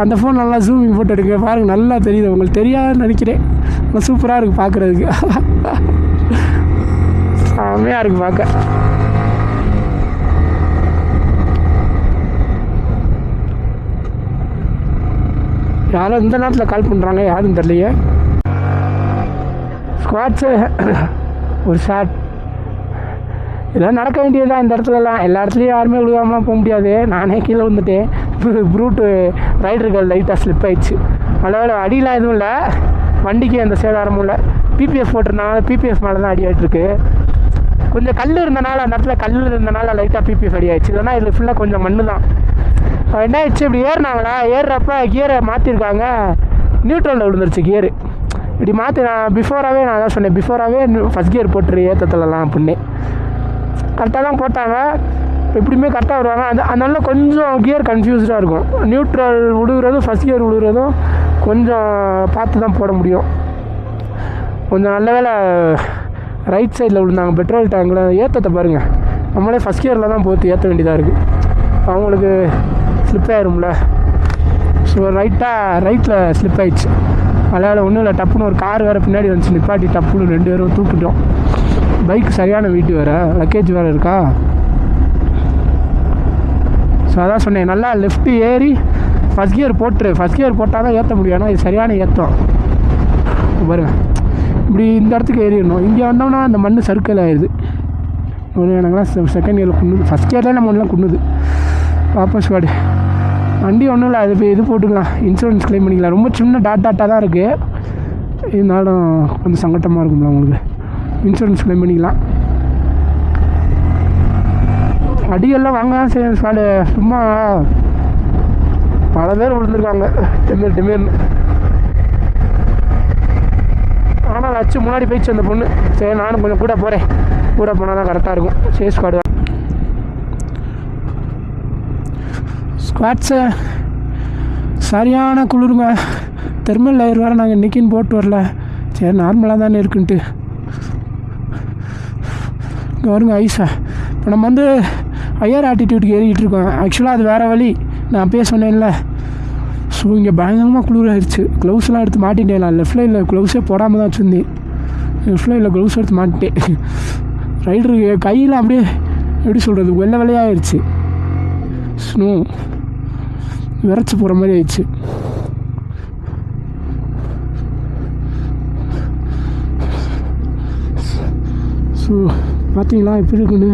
அந்த ஃபோன் நல்லா ஜூமிங் போட்டு எடுக்க பாருங்கள், நல்லா தெரியுது. உங்களுக்கு தெரியாதுன்னு நினைக்கிறேன், நல்லா சூப்பராக இருக்குது பார்க்குறதுக்கு. செம்மையாக இருக்குது பார்க்க. யாரும் இந்த நேரத்தில் கால் பண்ணுறாங்க, யாரும் தெரியலையே. ஸ்குவாட்ஸு ஒரு ஷார்ட் இதெல்லாம் நடக்க வேண்டியதுதான் இந்த இடத்துலலாம். எல்லா இடத்துலையும் யாருமே விழுகாமலாம் போக முடியாது. நானே கீழே வந்துட்டேன், ப்ரூட்டு ரைடர்கள் லைட்டாக ஸ்லிப் ஆகிடுச்சு. அதனால் அடியெலாம் எதுவும் இல்லை, வண்டிக்கு எந்த சேதாரமும் இல்லை. பிபிஎஃப் போட்டிருந்தாங்க, பிபிஎஃப் மேலே தான் அடி ஆகிட்டுருக்கு. கொஞ்சம் கல் இருந்தனால, அந்த இடத்துல கல் இருந்தனால லைட்டாக பிபிஎஃப் அடி ஆகிடுச்சு. இல்லைனா இது ஃபுல்லாக கொஞ்சம் மண்ணு தான். என்ன ஆயிடுச்சு, இப்படி ஏறினாங்களா, ஏறுறப்ப கியரை மாற்றிருக்காங்க, நியூட்ரலில் விழுந்துருச்சு கியரு. இப்படி மாற்றி நான் பிஃபோராகவே நான் தான் சொன்னேன், பிஃபோராகவே ஃபஸ்ட் கியர் போட்டுரு ஏற்றத்துலலாம் அப்படின்னு. கரெக்டாக தான் போட்டாங்க, எப்படியுமே கரெக்டாக வருவாங்க. அதனால கொஞ்சம் கியர் கன்ஃபியூஸ்டாக இருக்கும். நியூட்ரல் விழுகிறதும் ஃபஸ்ட் கியர் விழுகிறதும் கொஞ்சம் பார்த்து தான் போட முடியும். கொஞ்சம் நல்ல வேலை ரைட் சைடில் விழுந்தாங்க பெட்ரோல் டேங்கில். ஏற்றத்தை பாருங்கள், நம்மளே ஃபஸ்ட் கியரில் தான் போட்டு ஏற்ற வேண்டியதாக இருக்குது. அவங்களுக்கு ஸ்லிப் ஆயிரும்ல. ஸோ ரைட்டில் ஸ்லிப் ஆயிடுச்சு. அதனால் ஒன்றும் இல்லை, டப்புன்னு ஒரு கார் வேறு பின்னாடி வந்துச்சு, நிப்பாட்டி டப்புன்னு 2 பேரும் தூக்கிட்டோம். பைக் சரியான வெயிட் வேறு, லக்கேஜ் வேறு இருக்கா. ஸோ அதான் சொன்னேன், நல்லா லெஃப்ட்டு ஏறி ஃபஸ்ட் கியர் போட்டுரு. ஃபஸ்ட் கியர் போட்டால் தான் ஏற்ற முடியும். ஆனால் இது சரியான ஏற்றம் பாருங்க. இப்படி இந்த இடத்துக்கு ஏறிடணும். இங்கே வந்தோம்னா அந்த மண் சர்க்கிள் ஆயிடுது. ஒரு எனக்குலாம் செகண்ட் கியரில் குண்ணுது, ஃபஸ்ட் கியர்லேயே நம்ம ஒன்றுலாம் குண்ணுது. வாபஸ் வாடி வண்டி ஒன்றும் இல்லை, அது போய் இது போட்டுக்கலாம், இன்சூரன்ஸ் க்ளைம் பண்ணிக்கலாம். ரொம்ப சின்ன டாட்டாக தான் இருக்குது, இருந்தாலும் கொஞ்சம் சங்கட்டமாக இருக்கும்ல உங்களுக்கு. இன்சூரன்ஸ் க்ளைம் பண்ணிக்கலாம். அடியெல்லாம் வாங்க தான் செய்யும் ஸ்குவாடு. சும்மா பல பேர் விழுந்துருக்காங்க டெமேர்னு. ஆனால் அச்சு முன்னாடி போயிடுச்சு அந்த பொண்ணு. சரி நானும் கொஞ்சம் கூட போகிறேன், கூட போனால் தான் கரெக்டாக இருக்கும். சரி ஸ்குவாடு ஸ்குவாட்ஸு சரியான குளிருங்க. தெர்மல் லேயர் வேறு நாங்கள் இன்றைக்கின்னு போட்டு வரல. சரி நார்மலாக தானே இருக்குன்ட்டு இங்கே வருங்க ஐஸா. இப்போ நம்ம வந்து ஹையர் ஆட்டிடியூடுக்கு ஏறிக்கிட்டு இருக்கோம். ஆக்சுவலாக அது வேறு வழி, நான் அப்பயே சொன்னேன்ல. ஸோ இங்கே பயங்கரமாக குளிர் ஆயிடுச்சு. க்ளவுஸ்லாம் எடுத்து மாட்டிட்டேன். நான் லெஃப்ட் லைனில் க்ளவுஸே போடாமல் தான் வச்சுருந்தேன். லெஃப்ட் லைனில் க்ளவுஸ் எடுத்து மாட்டிட்டேன். ரைடருக்கு கையில் அப்படியே எப்படி சொல்கிறது, வெள்ளை வெள்ளையாகிடுச்சு. ஸ்னோ விரைச்சி போகிற மாதிரி ஆயிடுச்சு. ஸோ பார்த்தீங்களா எப்படி இருக்குன்னு.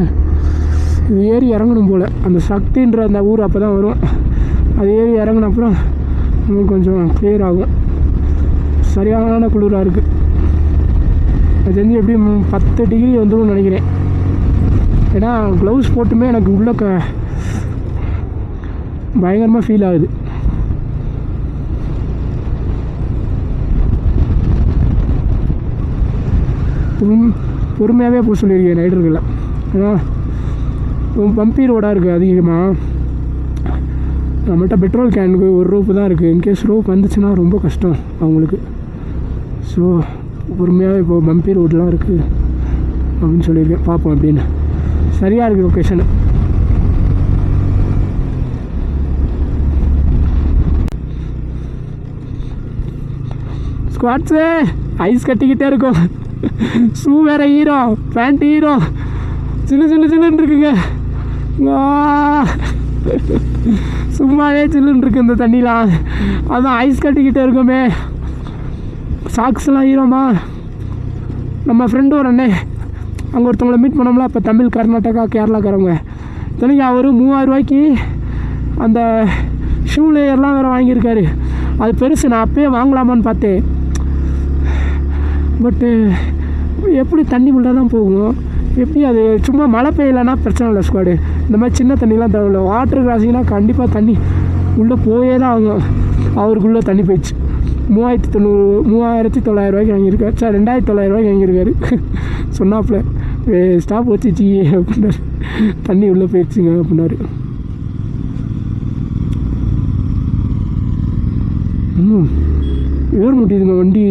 இது ஏறி இறங்கணும் போல். அந்த சக்தின்ற அந்த ஊர் அப்போ தான் வரும். அது ஏறி இறங்கின அப்புறம் நமக்கு கொஞ்சம் கிளியர் ஆகும். சரியான குளிராக இருக்குது. அது தெரிஞ்சு எப்படியும் 10 டிகிரி வந்துடும் நினைக்கிறேன். ஏன்னா க்ளவுஸ் போட்டுமே எனக்கு உள்ள பயங்கரமாக ஃபீல் ஆகுது. பொறுமையாகவே போக சொல்லியிருக்கேன் ரைடர்களை. ஏன்னா பம்பி ரோடாக இருக்குது அதிகமாக. நம்மள்கிட்ட பெட்ரோல் கேனுக்கு ஒரு ரோப்பு தான் இருக்குது. இன்கேஸ் ரோப் வந்துச்சுன்னா ரொம்ப கஷ்டம் அவங்களுக்கு. ஸோ பொறுமையாக இப்போ பம்பி ரோடெலாம் இருக்குது அப்படின்னு சொல்லியிருக்கேன். பார்ப்போம் அப்படின்னு. சரியாக இருக்குது லொக்கேஷனு. ஸ்குவாட்ஸு ஐஸ் கட்டிக்கிட்டே இருக்கும். ஷூ வேறு ஈரம், பேண்ட் ஈரம், சில்லுன்னு இருக்குங்க. சும்மாவே சில்லுன்னு இருக்குது இந்த தண்ணிலாம். அதுவும் ஐஸ் கட்டிக்கிட்டே இருக்குமே. சாக்ஸ்லாம் ஈரமா. நம்ம ஃப்ரெண்டு ஒரு அண்ணே அங்கே ஒருத்தவங்களை மீட் பண்ணோம்ல, அப்போ தமிழ், கர்நாடகா, கேரளாக்காரவங்க. இத்தனைக்கு அவர் 3000 ரூபாய்க்கு அந்த ஷூ லேயர்லாம் வேறு வாங்கியிருக்காரு. அது பெருசு. நான் அப்பயே வாங்கலாமான்னு பார்த்தேன். பட்டு எப்படி தண்ணி உள்ளே தான் போகும், எப்படி அது சும்மா மழை பெய்யலைன்னா பிரச்சனை இல்லை ஸ்குவாடு. இந்த மாதிரி சின்ன தண்ணிலாம் தேவையில்லை. வாட்டர் கிராசிங்னா கண்டிப்பாக தண்ணி உள்ளே போயே தான் ஆகும். அவருக்குள்ளே தண்ணி போயிடுச்சு. 3900 ரூபாய்க்கு வாங்கியிருக்காரு. சார் 2900 ரூபாய்க்கு வாங்கியிருக்காரு. சொன்னாப்புல ஸ்டாப் வச்சுச்சி அப்படின்னாரு. தண்ணி உள்ளே போயிடுச்சுங்க அப்படின்னாரு. ஏற முடியுதுங்க வண்டி.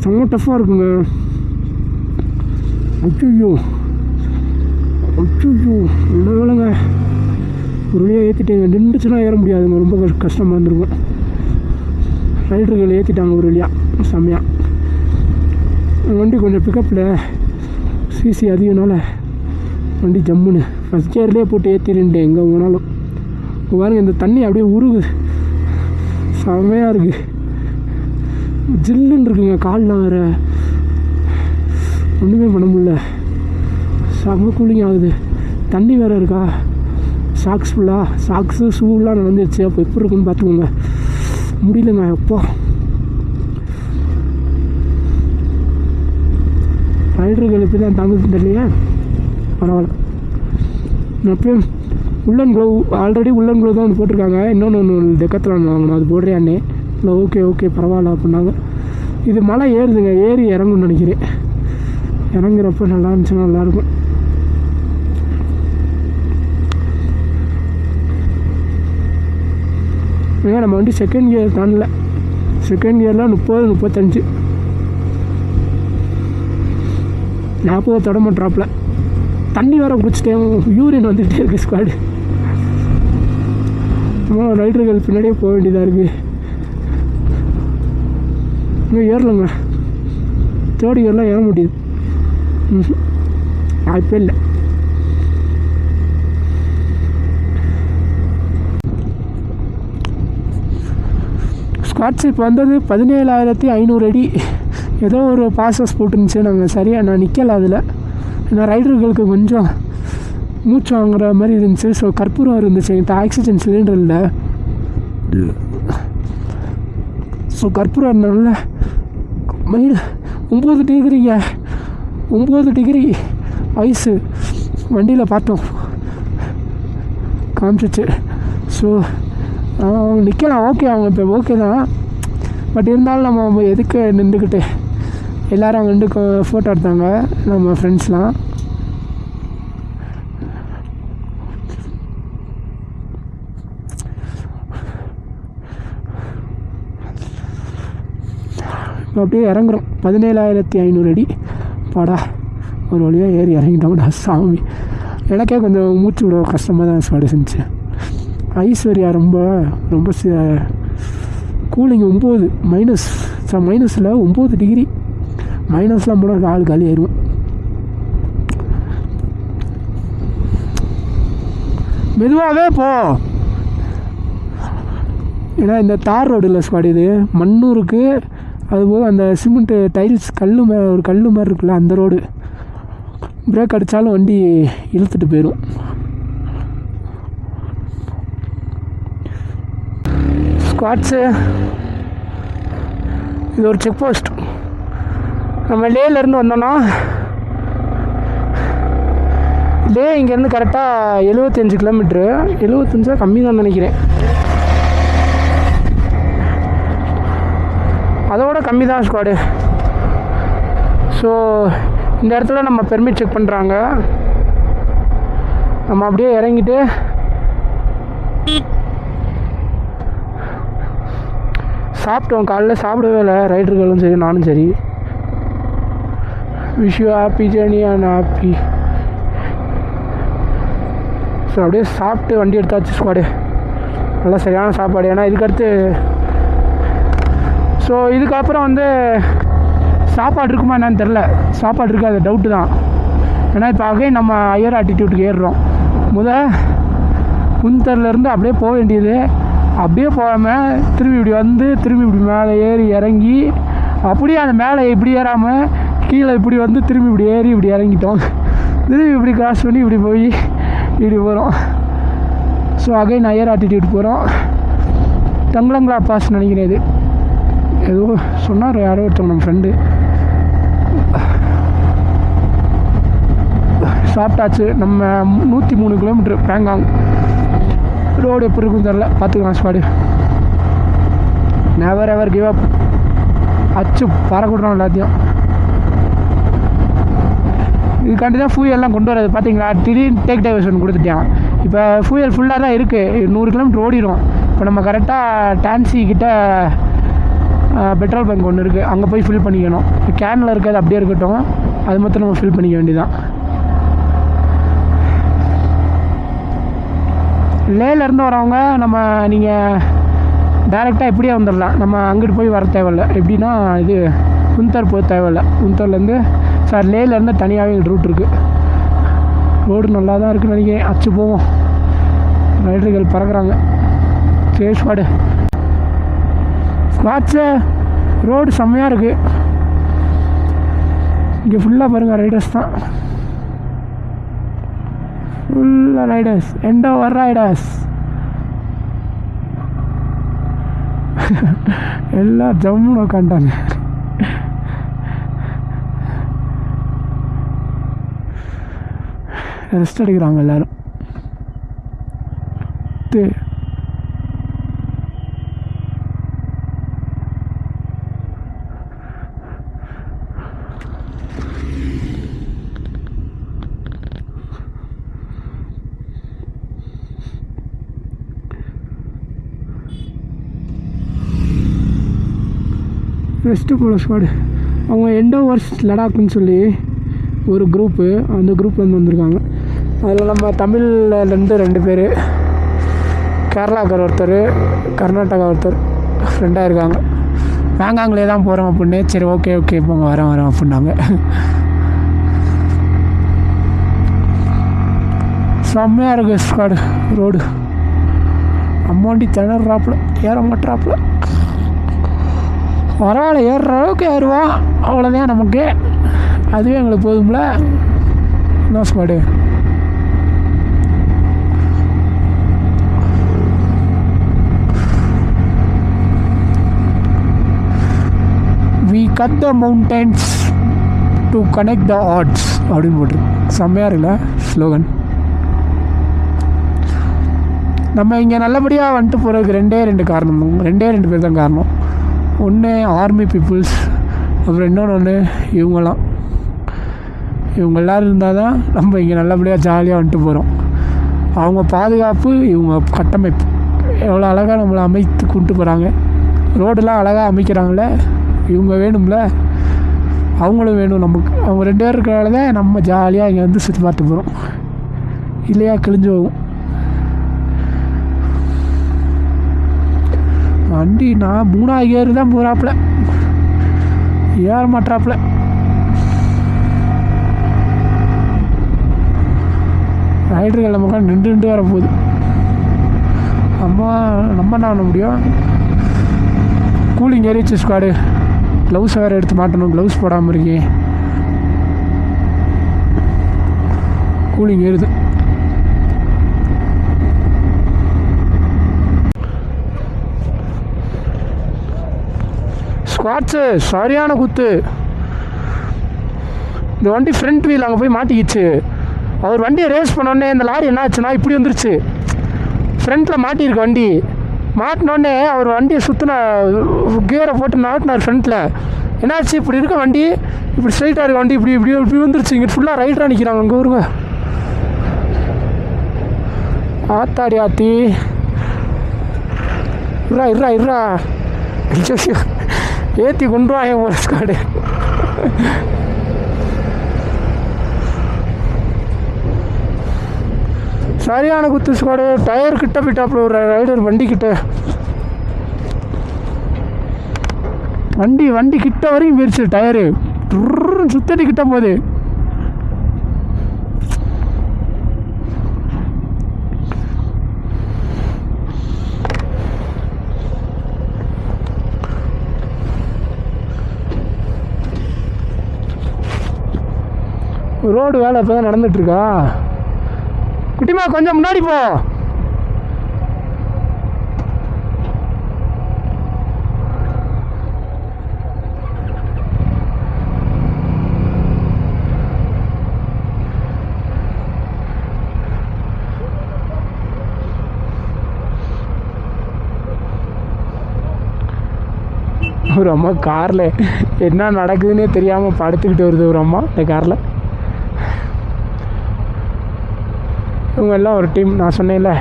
செம்ம டஃப்பாக இருக்குங்க. அச்சோ நல்ல வேலைங்க ஒரு வழியாக ஏற்றிட்டேங்க. நின்றுச்சுன்னா ஏற முடியாதுங்க, ரொம்ப கஷ்டமாக இருந்திருக்கும். ரைடர்கள் ஏற்றிட்டாங்க ஒரு வழியாக செம்மையாக. வண்டி கொஞ்சம் பிக்கப்பில் சிசி அதிகனால வண்டி ஜம்முன்னு ஃபஸ்ட் கியர்லேயே போட்டு ஏற்றிருந்தேன் எங்கே போனாலும். இப்போ பாருங்கள் இந்த தண்ணி அப்படியே உருகுது, செம்மையாக இருக்குது. ஜில்லுன்னு இருக்குங்க. கால்லாம் வேறு ஒன்றுமே பண்ண முடியல. செம்ம கூலிங் ஆகுது. தண்ணி வேறு இருக்கா. சாக்ஸ் ஃபுல்லாக சாக்ஸு ஷூலாம் நடந்துருச்சு. அப்போ எப்படி இருக்குன்னு பார்த்துக்கோங்க. முடியலங்க அப்பா. ரைடர்கள் எப்படி தான் தாங்குதுன்னு தெரியலையே. பரவாயில்ல. நான் அப்பயும் உள்ளன் க்ளோவ் ஆல்ரெடி உள்ளன் க்ளோவ் தான் ஒன்று போட்டிருக்காங்க. இன்னொன்று டெக்கத்தில் வாங்கணும். அது போடுறியான்னே இல்லை ஓகே பரவாயில்ல அப்படின்னாங்க. இது மலை ஏறுதுங்க, ஏறி இறங்கும்னு நினைக்கிறேன். இறங்குறப்ப நல்லா இருந்துச்சுன்னா நல்லாயிருக்கும். ஏன் நம்ம வண்டி செகண்ட் கியர் தாண்டல, செகண்ட் கியரில் 30-35 40 தொட மாட்டாப்புல. தண்ணி வேறு குடிச்சிட்டேன், யூரின் வந்துகிட்டே இருக்குது ஸ்குவாடு. சும்மா ரைடர்கள் பின்னாடியே போக வேண்டியதாக இருக்குது. இன்னும் ஏறலைங்க, தேர்ட் கியர்லாம் ஏற முடியுது. வாய்ப்பே இல்லை. ஸ்குவாட்ஸ் இப்போ வந்தது 17,500 அடி. ஏதோ ஒரு பாசஸ் போட்டுருந்துச்சு. நாங்கள் சரியாக நான் நிற்கலை அதில். ஏன்னா ரைடர்களுக்கு கொஞ்சம் மூச்சு வாங்குற மாதிரி இருந்துச்சு. ஸோ கற்பூரம் இருந்துச்சு, என்கிட்ட ஆக்சிஜன் சிலிண்டர் இல்லை. ஸோ கற்பூரம் இருந்தனால மைடு 9 டிகிரிங்க, 9 டிகிரி ஐஸு வண்டியில் பார்த்தோம், காமிச்சிச்சு. ஸோ அவங்க நிற்கலாம், ஓகே, அவங்க இப்போ ஓகே தான். பட் இருந்தாலும் நம்ம எதுக்கு நின்றுக்கிட்டு, எல்லோரும் அங்கே நின்று ஃபோட்டோ எடுத்தாங்க நம்ம ஃப்ரெண்ட்ஸ்லாம். இப்போ அப்படியே இறங்குறோம். 17,500 அடி. பாடா, ஒரு வழியாக ஏறி இறங்கிட்டோம்டா சாமி. எனக்கே கொஞ்சம் மூச்சு விட கஷ்டமாக தான் ஸ்குவாடு செஞ்சு. ஐஸ்வர்யா ரொம்ப ரொம்ப கூலிங் 9 மைனஸில் 9 டிகிரி. மைனஸ்லாம் போனால் ஆள் காலி ஏறுவோம். மெதுவாகவே போ, ஏன்னா இந்த தார் ரோடு இல்லை ஸ்குவாட், இது மண்ணூருக்கு. அதுபோக அந்த சிமெண்ட்டு டைல்ஸ் ஒரு கல் மாதிரி இருக்குல்ல, அந்த ரோடு. பிரேக் அடித்தாலும் வண்டி இழுத்துட்டு போயிடும். ஸ்குவாட்ஸு இது ஒரு செக் போஸ்ட். நம்ம லேலேருந்து வந்தோன்னா, லே இங்கேருந்து கரெக்டாக 75 கிலோமீட்ரு. 75 கம்மி தான் நினைக்கிறேன், அதோட கம்மி தான் ஸ்குவாடு. ஸோ இந்த இடத்துல நம்ம பெர்மிட் செக் பண்ணுறாங்க. நம்ம அப்படியே இறங்கிட்டு சாப்பிட்டோம். காலைல சாப்பிடவே இல்லை ரைடர்களும் சரி நானும் சரி. Wish you happy journey and happy. So அப்படியே சாப்பிட்டு வண்டி எடுத்தாச்சு ஸ்குவாடு. நல்லா சரியான சாப்பாடு. ஏன்னா இதுக்கடுத்து ஸோ இதுக்கப்புறம் வந்து சாப்பாடு இருக்குமா என்னன்னு தெரில. சாப்பாடு இருக்காது, டவுட்டு தான். ஏன்னா இப்போ அகைன் நம்ம ஹையர் ஆல்டிடியூட்டுக்கு ஏறுறோம். குந்தர்லேருந்து அப்படியே போக வேண்டியது. அப்படியே போகாமல் திரும்பி இப்படி வந்து திரும்பி இப்படி மேலே ஏறி இறங்கி, அப்படியே அந்த மேலே இப்படி ஏறாமல் கீழே இப்படி வந்து திரும்பி இப்படி ஏறி இப்படி இறங்கிட்டோம். திரும்பி இப்படி கிராஸ் பண்ணி இப்படி போய் இப்படி போகிறோம். ஸோ அகைன் ஹையர் ஆல்டிடியூட் போகிறோம். தங்களங்களா பாஸ் நினைக்கிறேன். இது ஏதோ சொன்னார் யாரோ ஒருத்தவங்க, நம்ம ஃப்ரெண்டு. சாப்பிட்டாச்சு. நம்ம 103 கிலோமீட்ரு பேங்காங். ரோடு எப்படி இருக்கும் தெரில, பார்த்துக்கலாம் squad. Never ever give up. அச்சு பறக்கூடுறோம் எல்லாத்தையும். இதுக்காண்டி தான் ஃபியூயல் எல்லாம் கொண்டு வராது. பார்த்தீங்களா, திடீர்னு டேக் டைவர்ஷன் கொடுத்துட்டான். இப்போ ஃபியூயல் ஃபுல்லாக தான் இருக்குது, 100 கிலோமீட்டர் ஓடிடும். இப்போ நம்ம கரெக்டாக டான்சி கிட்ட பெட்ரோல் பங்க் ஒன்று இருக்குது, அங்கே போய் ஃபில் பண்ணிக்கணும். கேனில் இருக்கிறது அப்படியே இருக்கட்டும், அது மட்டும் நம்ம ஃபில் பண்ணிக்க வேண்டியதான். லேலேருந்து வரவங்க நம்ம நீங்கள் டைரெக்டாக இப்படியே வந்துடலாம். நம்ம அங்கிட்டு போய் வர தேவையில்லை. எப்படின்னா இது குந்தர் போக தேவையில்லை. குந்தர்லேருந்து லேலேருந்து தனியாகவே ரூட் இருக்குது. ரோடு நல்லா தான் இருக்குதுன்னு நினைக்கிறேன். அச்சு போவோம். ரைடர்கள் பறக்கிறாங்க. சரி ஸ்குவாடு. ஸ்குவாட்ஸு ரோடு செம்மையாக இருக்குது. இங்கே ஃபுல்லாக பாருங்கள் ரைடர்ஸ் தான். ஃபுல்லாக ரைடர்ஸ், எண்ட் ஓவர் ரைடர்ஸ். எல்லாம் ஜம்முன்னு உட்காந்துட்டாங்க. ரெஸ்ட் எடுக்கிறாங்க எல்லோரும். வெஸ்ட்டு போல ஸ்குவாடு. அவங்க எண்டோவர்ஸ் லடாக்குன்னு சொல்லி ஒரு குரூப்பு, அந்த குரூப்லேருந்து வந்திருக்காங்க. அதில் நம்ம தமிழ்லேருந்து 2 பேர், கேரளாக்கார் ஒருத்தர், கர்நாடகா ஒருத்தர், ஃப்ரெண்டாக இருக்காங்க. வேங்காங்களே தான் போகிறோம் அப்படின்னு. சரி ஓகே போங்க வரேன் அப்படின்னாங்க. செம்மையாக இருக்குது ஸ்குவாடு. ரோடு அம்மாண்டி திணறாப்புல, ஏற மாட்டாப்புல. பரவாயில்ல, ஏறுற அளவுக்கு ஏறுவோம், அவ்வளோதான் நமக்கு, அதுவே எங்களுக்கு போதும்ல. என்ன squad? We cut the mountains to connect the odds அப்படின்னு போட்டிருக்கு. செம்மையாக இருக்குல்ல ஸ்லோகன். நம்ம இங்கே நல்லபடியாக வந்துட்டு போகிறதுக்கு 2 காரணம், 2 பேர் தான் காரணம். ஒன்று ஆர்மி பீப்புள்ஸ், அப்புறம் இன்னொன்று இவங்கெல்லாம். இவங்க எல்லோரும் இருந்தால் தான் நம்ம இங்கே நல்லபடியாக ஜாலியாக வந்துட்டு போகிறோம். அவங்க பாதுகாப்பு, இவங்க கட்டமைப்பு எவ்வளோ அழகாக நம்மளை அமைத்து கொண்டு போகிறாங்க. ரோடெலாம் அழகாக அமைக்கிறாங்களே, இவங்க வேணும்ல, அவங்களும் வேணும் நமக்கு. அவங்க 2 பேர் இருக்கிறனால தான் நம்ம ஜாலியாக இங்கே வந்து சுற்றி பார்த்து போகிறோம். இல்லையா கிழிஞ்சு போகும் வண்டி. நான் 3 கியர் தான் போகிறாப்புல, ஏற மாட்டாப்புல. ரைடர்கள் நமக்கு நின்று வர போகுது. நம்ம என்ன பண்ண முடியும்? கூலிங் ஏறிச்சு ஸ்குவாடு. க்ளவுஸ் வேறு எடுத்து மாட்டணும், க்ளவுஸ் போடாமல் இருக்கேன். கூலிங் ஏறுது. ஸ்குவாட்ஸு சரியான குத்து. இந்த வண்டி ஃப்ரண்ட் வீல் அங்கே போய் மாட்டிக்கிச்சு. அவர் வண்டியை ரேஸ் பண்ணோடனே இந்த லாரி என்ன ஆச்சுன்னா இப்படி வந்துருச்சு. ஃப்ரண்ட்டில் மாட்டியிருக்கு வண்டி. மாட்டினோடனே அவர் வண்டியை சுற்றின கியரை போட்டு மாட்டினார் ஃப்ரண்ட்டில். என்னாச்சு, இப்படி இருக்க வண்டி இப்படி ஸ்ட்ரைட்டாக இருக்க வண்டி இப்படி வந்துருச்சு. இங்கே ஃபுல்லாக ரைடராக நிற்கிறாங்க. அங்கே வருங்க, ஆத்தாடி ஆத்தி. இருறா ஏற்றி கொண்டு வாங்க ஒரு ஸ்குவாடு. சரியான குத்து ஸ்குவாடு. டயர் கிட்ட போயிட்டாப்புல ஒரு ரைடர் வண்டி கிட்ட. வண்டி கிட்ட வரைக்கும் போயிடுச்சு டயரு. சுத்தடி கிட்ட போகுது. ரோடு வேலை இப்போ தான் நடந்துகிட்ருக்கா. குட்டிமா கொஞ்சம் முன்னாடி போ. ஒரு அம்மா காரில் என்ன நடக்குதுன்னே தெரியாமல் படுத்துக்கிட்டு வருது ஒரு அம்மா இந்த காரில். இவங்க எல்லாம் ஒரு டீம். நான் சொன்னேன்ல,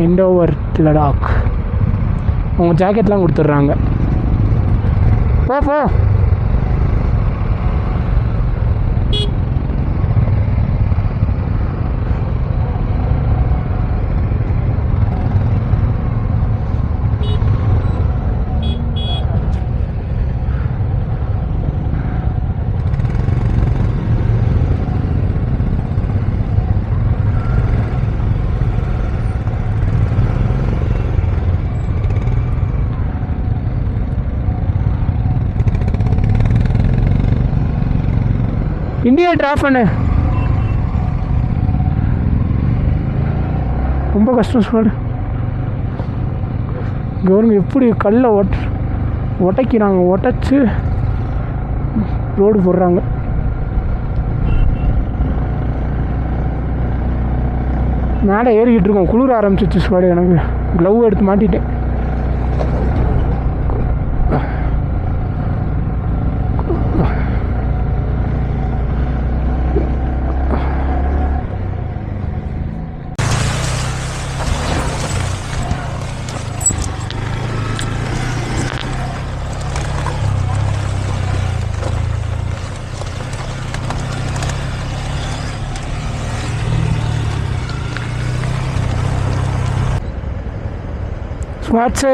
எண்டோவர் லடாக். அவங்க ஜாக்கெட்லாம் கொடுத்துட்றாங்க. போ இந்தியா ட்ராப் பண்ணு. ரொம்ப கஷ்டம் ஸ்குவாடு. கவர்மெண்ட் எப்படி கல்லை உடைக்கிறாங்க, உடைச்சி ரோடு போடுறாங்க. மேலே ஏறிக்கிட்டு இருக்கோம். குளிர ஆரம்பிச்சிச்சு ஸ்குவாடு. எனக்கு க்ளவ் எடுத்து மாட்டிட்டேன். ஸ்குவாட்ஸு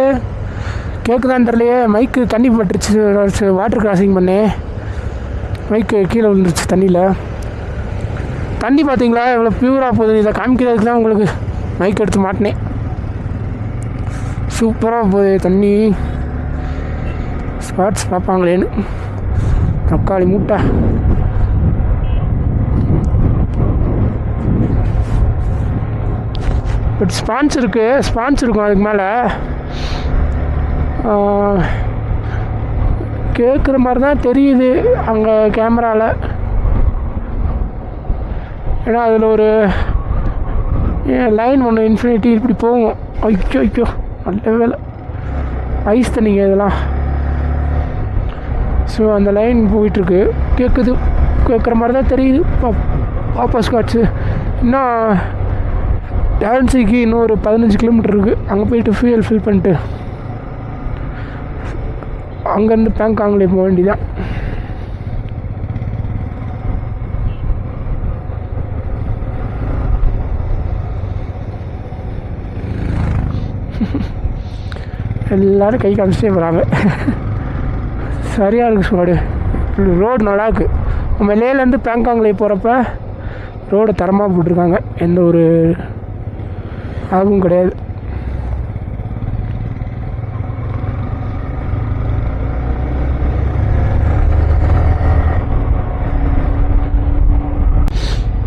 கேட்குதான்னு தெரியலையே. மைக்கு தண்ணி பட்டுருச்சு, வாட்டர் கிராசிங் பண்ணேன், மைக்கு கீழே விழுந்துருச்சு தண்ணியில். தண்ணி பார்த்தீங்களா எவ்வளோ ப்யூராக போகுது. இதை காமிக்கிறதுக்கு தான் உங்களுக்கு மைக் எடுத்து மாட்டினேன். சூப்பராக போகுது தண்ணி. ஸ்பாட்ஸ் பார்ப்பாங்களேன்னு. தக்காளி மூட்டை பட் ஸ்பான்ஸ் இருக்கும் அதுக்கு மேலே. கேட்குற மாதிரி தான் தெரியுது அங்கே கேமராவில். ஏன்னா அதில் ஒரு லைன் ஒன்று இன்ஃபினிட்டி இப்படி போகும். ஐயோ நல்ல வேலை ஐஸ் தண்ணிங்க இதெல்லாம். ஸோ அந்த லைன் போயிட்டுருக்கு, கேட்குற மாதிரி தான் தெரியுது. பாப்பா ஸ்காட்ஸு இன்னும் டான்ஸுக்கு இன்னும் ஒரு 15 கிலோமீட்டர் இருக்குது. அங்கே போயிட்டு ஃபியூயல் ஃபில் பண்ணிட்டு அங்கேருந்து பேங்காங்லேயே போக வேண்டியதான். எல்லோரும் கை காமிச்சிட்டே போகிறாங்க. சரியாக இருக்குது ஸ்குவாடு. ரோடு நல்லாயிருக்கு. நம்ம லேலேருந்து பேங்காங்லே போகிறப்ப ரோடை தரமாக போட்டிருக்காங்க, எந்த ஒரு ஆகும் கிடையாது.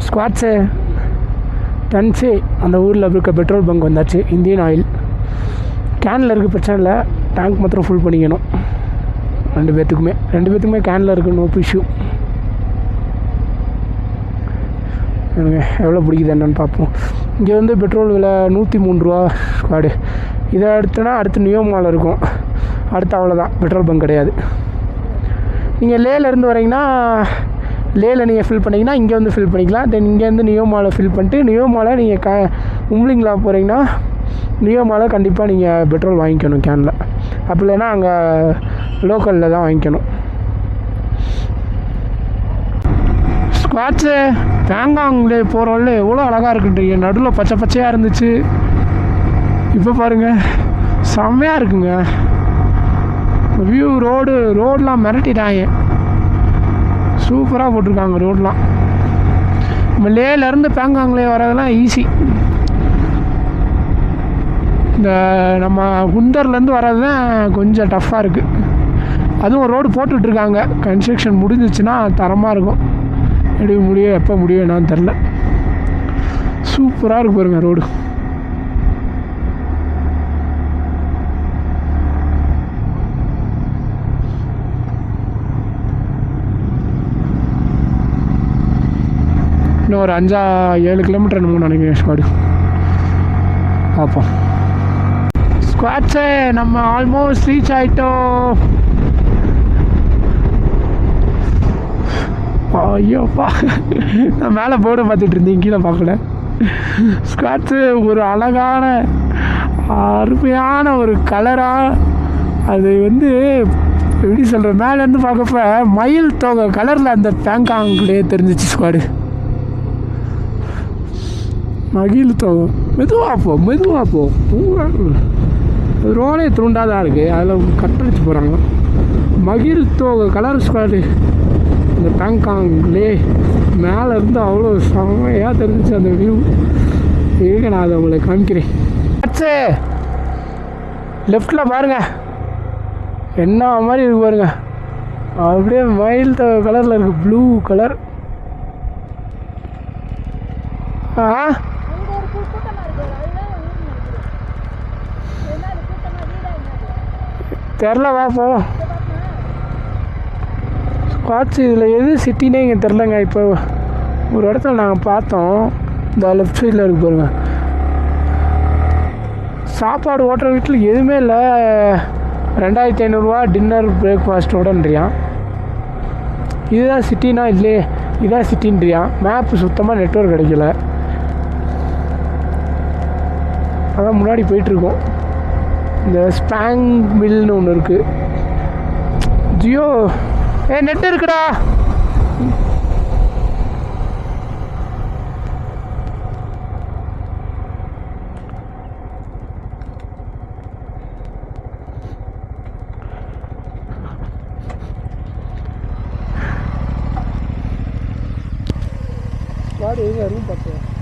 ஸ்குவாட்ஸு டன்ஸு அந்த ஊரில் இருக்க பெட்ரோல் பங்க் வந்தாச்சு. இந்தியன் ஆயில் கேனில் இருக்குது, பிரச்சனை இல்லை. டேங்க் மாத்திரம் ஃபுல் பண்ணிக்கணும். ரெண்டு பேர்த்துக்குமே கேனில் இருக்குது, நோ இஷ்யூ. எனக்கு எவ்வளோ பிடிக்குது என்னென்னு பார்ப்போம். இங்கே வந்து பெட்ரோல் விலை 103 ரூபா ஸ்குவாடு. இதை அடுத்து நியோமாவில் இருக்கும். அடுத்து அவ்வளோதான், பெட்ரோல் பங்க் கிடையாது. நீங்கள் லேலேருந்து வரீங்கன்னா லேயில் நீங்கள் ஃபில் பண்ணிங்கன்னா இங்கே வந்து ஃபில் பண்ணிக்கலாம். தென் இங்கேருந்து நியோமாவில் ஃபில் பண்ணிட்டு நியோமாவில் நீங்கள் உம்லிங்களா போகிறீங்கன்னா நியோமாவில் கண்டிப்பாக நீங்கள் பெட்ரோல் வாங்கிக்கணும் கேனில். அப்படி இல்லைன்னா அங்கே லோக்கலில் தான் வாங்கிக்கணும். ஸ்குவாட்ஸு பேங்காங்லே போகிறோம்ல எவ்வளோ அழகாக இருக்குன்றீங்க. நடுவில் பச்சை பச்சையாக இருந்துச்சு, இப்போ பாருங்கள் செம்மையாக இருக்குங்க வியூ. ரோடெலாம் மிரட்டிட்டாங்க, சூப்பராக போட்டிருக்காங்க ரோடெலாம். நம்ம லேலேருந்து பேங்காங்லே வரதெல்லாம் ஈஸி. இந்த நம்ம குந்தர்லேருந்து வர்றது தான் கொஞ்சம் டஃப்பாக இருக்குது. அதுவும் ரோடு போட்டுட்ருக்காங்க, கன்ஸ்ட்ரக்ஷன் முடிஞ்சிச்சுன்னா தரமாக இருக்கும். எப்போ முடியும் என்னான்னு தெரில. சூப்பராக இருக்கு பாருங்க ரோடு. இன்னும் ஒரு 5-7 கிலோமீட்டர் என்னமோ நினைக்கிறேன் ஸ்குவாடு. பார்ப்போம். ஸ்குவாட்ஸே நம்ம ஆல்மோஸ்ட் ரீச் ஆகிட்டோம். ஐயோப்பா, நான் மேலே போர்டு பார்த்துட்டு இருந்தேன், கீழே பார்க்கல. ஸ்குவாட்ஸு ஒரு அழகான அருமையான ஒரு கலராக, அது வந்து எப்படி சொல்கிற, மேலேருந்து பார்க்கப்ப மயில் தொகை கலரில் அந்த பேங்காங்லேயே தெரிஞ்சிச்சு ஸ்குவாடு. மகிழ் தொகை மெதுவாக போ ரோடே துண்டாதான் இருக்குது, அதில் கட்டடிச்சு போகிறாங்க. மகிழ் தொகை கலர் ஸ்குவாடு இந்த பேங்காங்லே மேலே இருந்து அவ்வளோ செம்மையாக தெரிஞ்சிச்சு அந்த வியூ. இருங்க நான் அதை உங்களுக்கு காமிக்கிறேன். அச்சே லெஃப்டில் பாருங்கள் என்ன மாதிரி இருக்கு பாருங்க, அப்படியே மயில் கலரில் இருக்குது, ப்ளூ கலர். தெரில வாப்போ ஸ்குவாட்ஸு. இதில் எது சிட்டினே இங்கே தெரிலங்க. இப்போ ஒரு இடத்துல நாங்கள் பார்த்தோம், இந்த லெஃப்ட் சைடில் இருக்கு பாருங்க. சாப்பாடு ஓட்டுற வீட்டில் எதுவுமே இல்லை, 2500 ரூபா டின்னர் பிரேக்ஃபாஸ்ட்டோடன்றியான். இதுதான் சிட்டினா இல்லையே, இதுதான் சிட்டின்றியான். மேப்பு சுத்தமாக நெட்வொர்க் கிடைக்கல. அதான் முன்னாடி போயிட்டுருக்கோம். இந்த ஸ்பாங் மில்னு ஒன்று இருக்குது. ஜியோ நெட் இருக்குடா. गाड़ी है रूम पड़ते हैं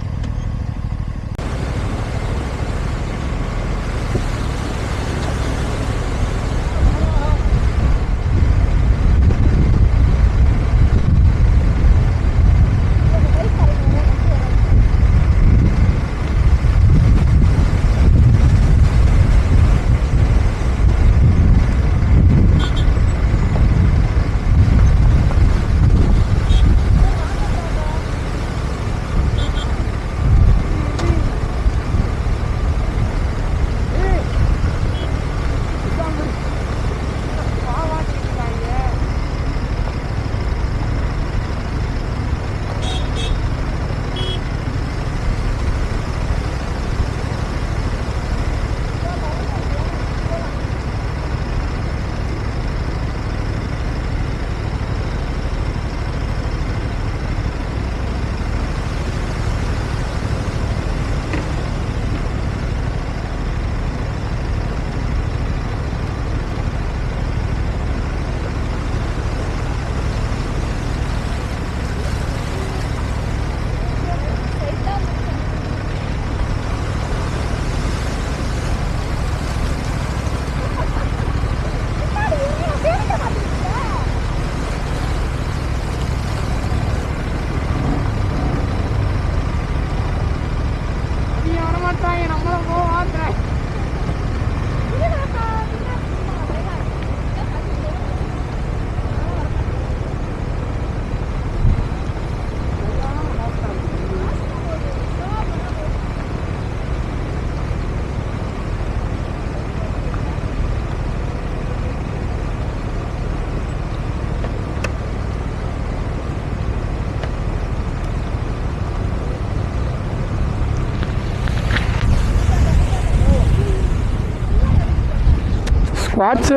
स्क्वाड्स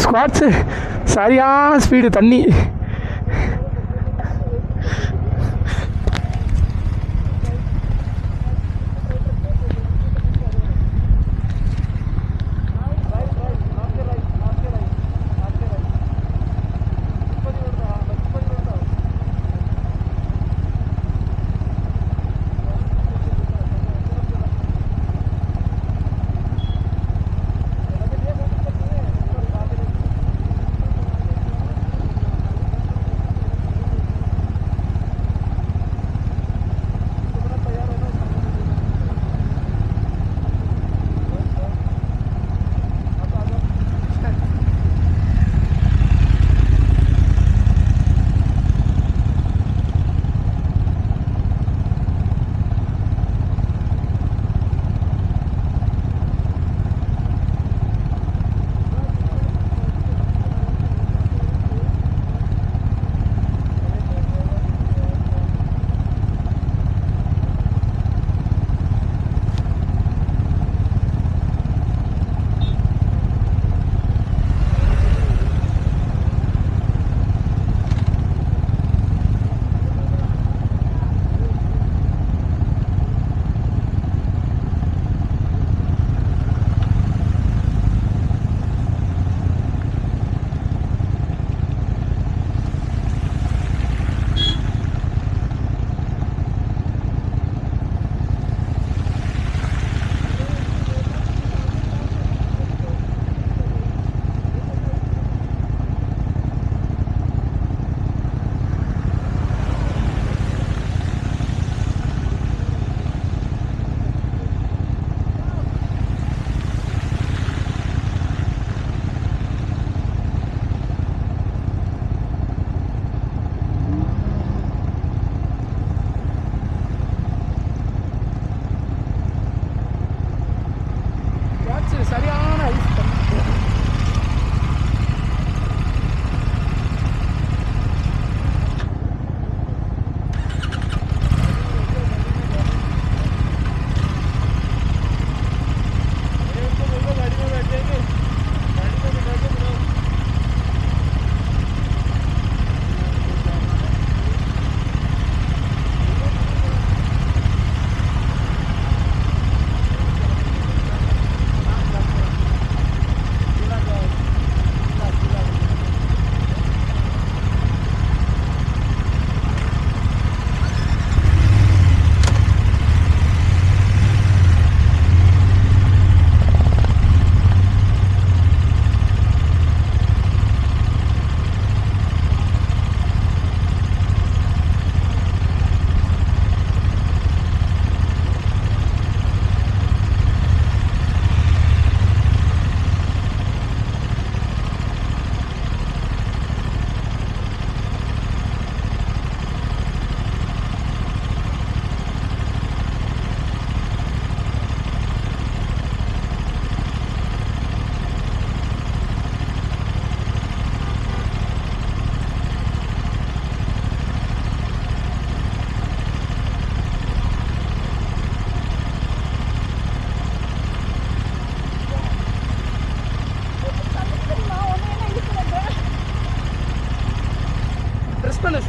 ஸ்குவாட்ஸு சரியான ஸ்பீடு தண்ணி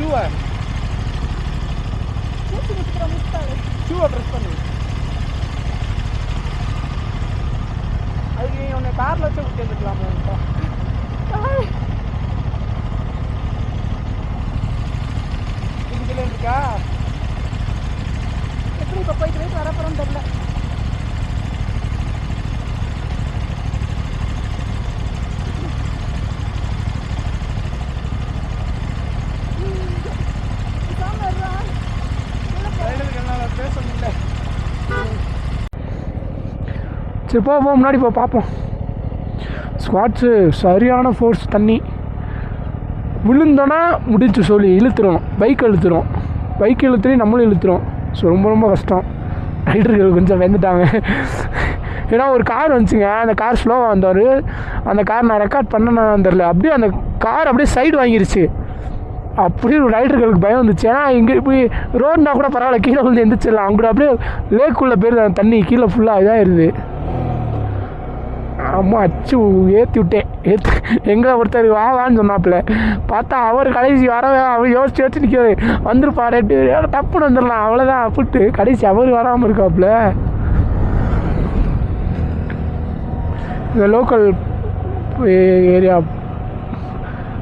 ஷூவை ஷூவை ப்ரெஸ் பண்ணு. அதுக்கு நீ உன்னை காரில் வச்சு விட்டு வந்துக்கலாமா? இதுல இருக்கா
எப்படி இப்போ போயிட்டு போயிட்டு வரப்போறோம்னு தெரியல.
பேச முடியல. சரி போ முன்னாடி போ பார்ப்போம். ஸ்குவாட்ஸு சரியான ஃபோர்ஸ், தண்ணி விழுந்தோன்னா முடிச்சு சொல்லி இழுத்துரும். பைக் இழுத்துரும், பைக் இழுத்துறி நம்மளும் இழுத்துரும். ஸோ ரொம்ப ரொம்ப கஷ்டம். ரைடர்கள் கொஞ்சம் வெந்துட்டாங்க. ஏன்னா ஒரு கார் வந்துச்சுங்க, அந்த கார் ஸ்லோவாக வந்தார். அந்த கார் நான் ரெக்கார்ட் பண்ணேன்னு தெரில, அப்படியே அந்த கார் அப்படியே சைடு வாங்கிருச்சு. அப்படியே ரைடர்களுக்கு பயம் வந்துச்சு. ஏன்னா இங்கே போய் ரோடுனா கூட பரவாயில்ல, கீழே வந்து எந்திரிச்சிடலாம். அவங்க அப்படியே லேக்குள்ளே போயிருது, அந்த தண்ணி கீழே ஃபுல்லாக இதாகிடுது. அம்மா அச்சு ஏற்றி விட்டேன். எங்களை ஒருத்தர் வான்னு சொன்னாப்புல, பார்த்தா அவர் கடைசி வரவே அவர் யோசிச்சு நிற்காது. வந்துருப்பாரு டப்புன்னு வந்துடலாம், அவ்வளோதான் அப்படின்ட்டு கடைசி அவர் வராமல் இருக்காப்புல. இந்த லோக்கல் ஏரியா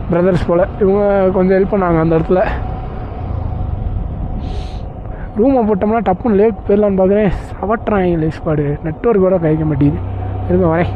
பிரதர்ஸ் போல் இவங்க கொஞ்சம் ஹெல்ப் பண்ணாங்க அந்த இடத்துல. ரூமை போட்டோம்னா டப்புன்னு லேக் போயிடலான்னு பார்க்குறேன். சவட்டுறான் இங்கிலீஷ் பாடு, நெட்ஒர்க் கூட கிடைக்க மாட்டேங்குது. இருங்க வரேன்.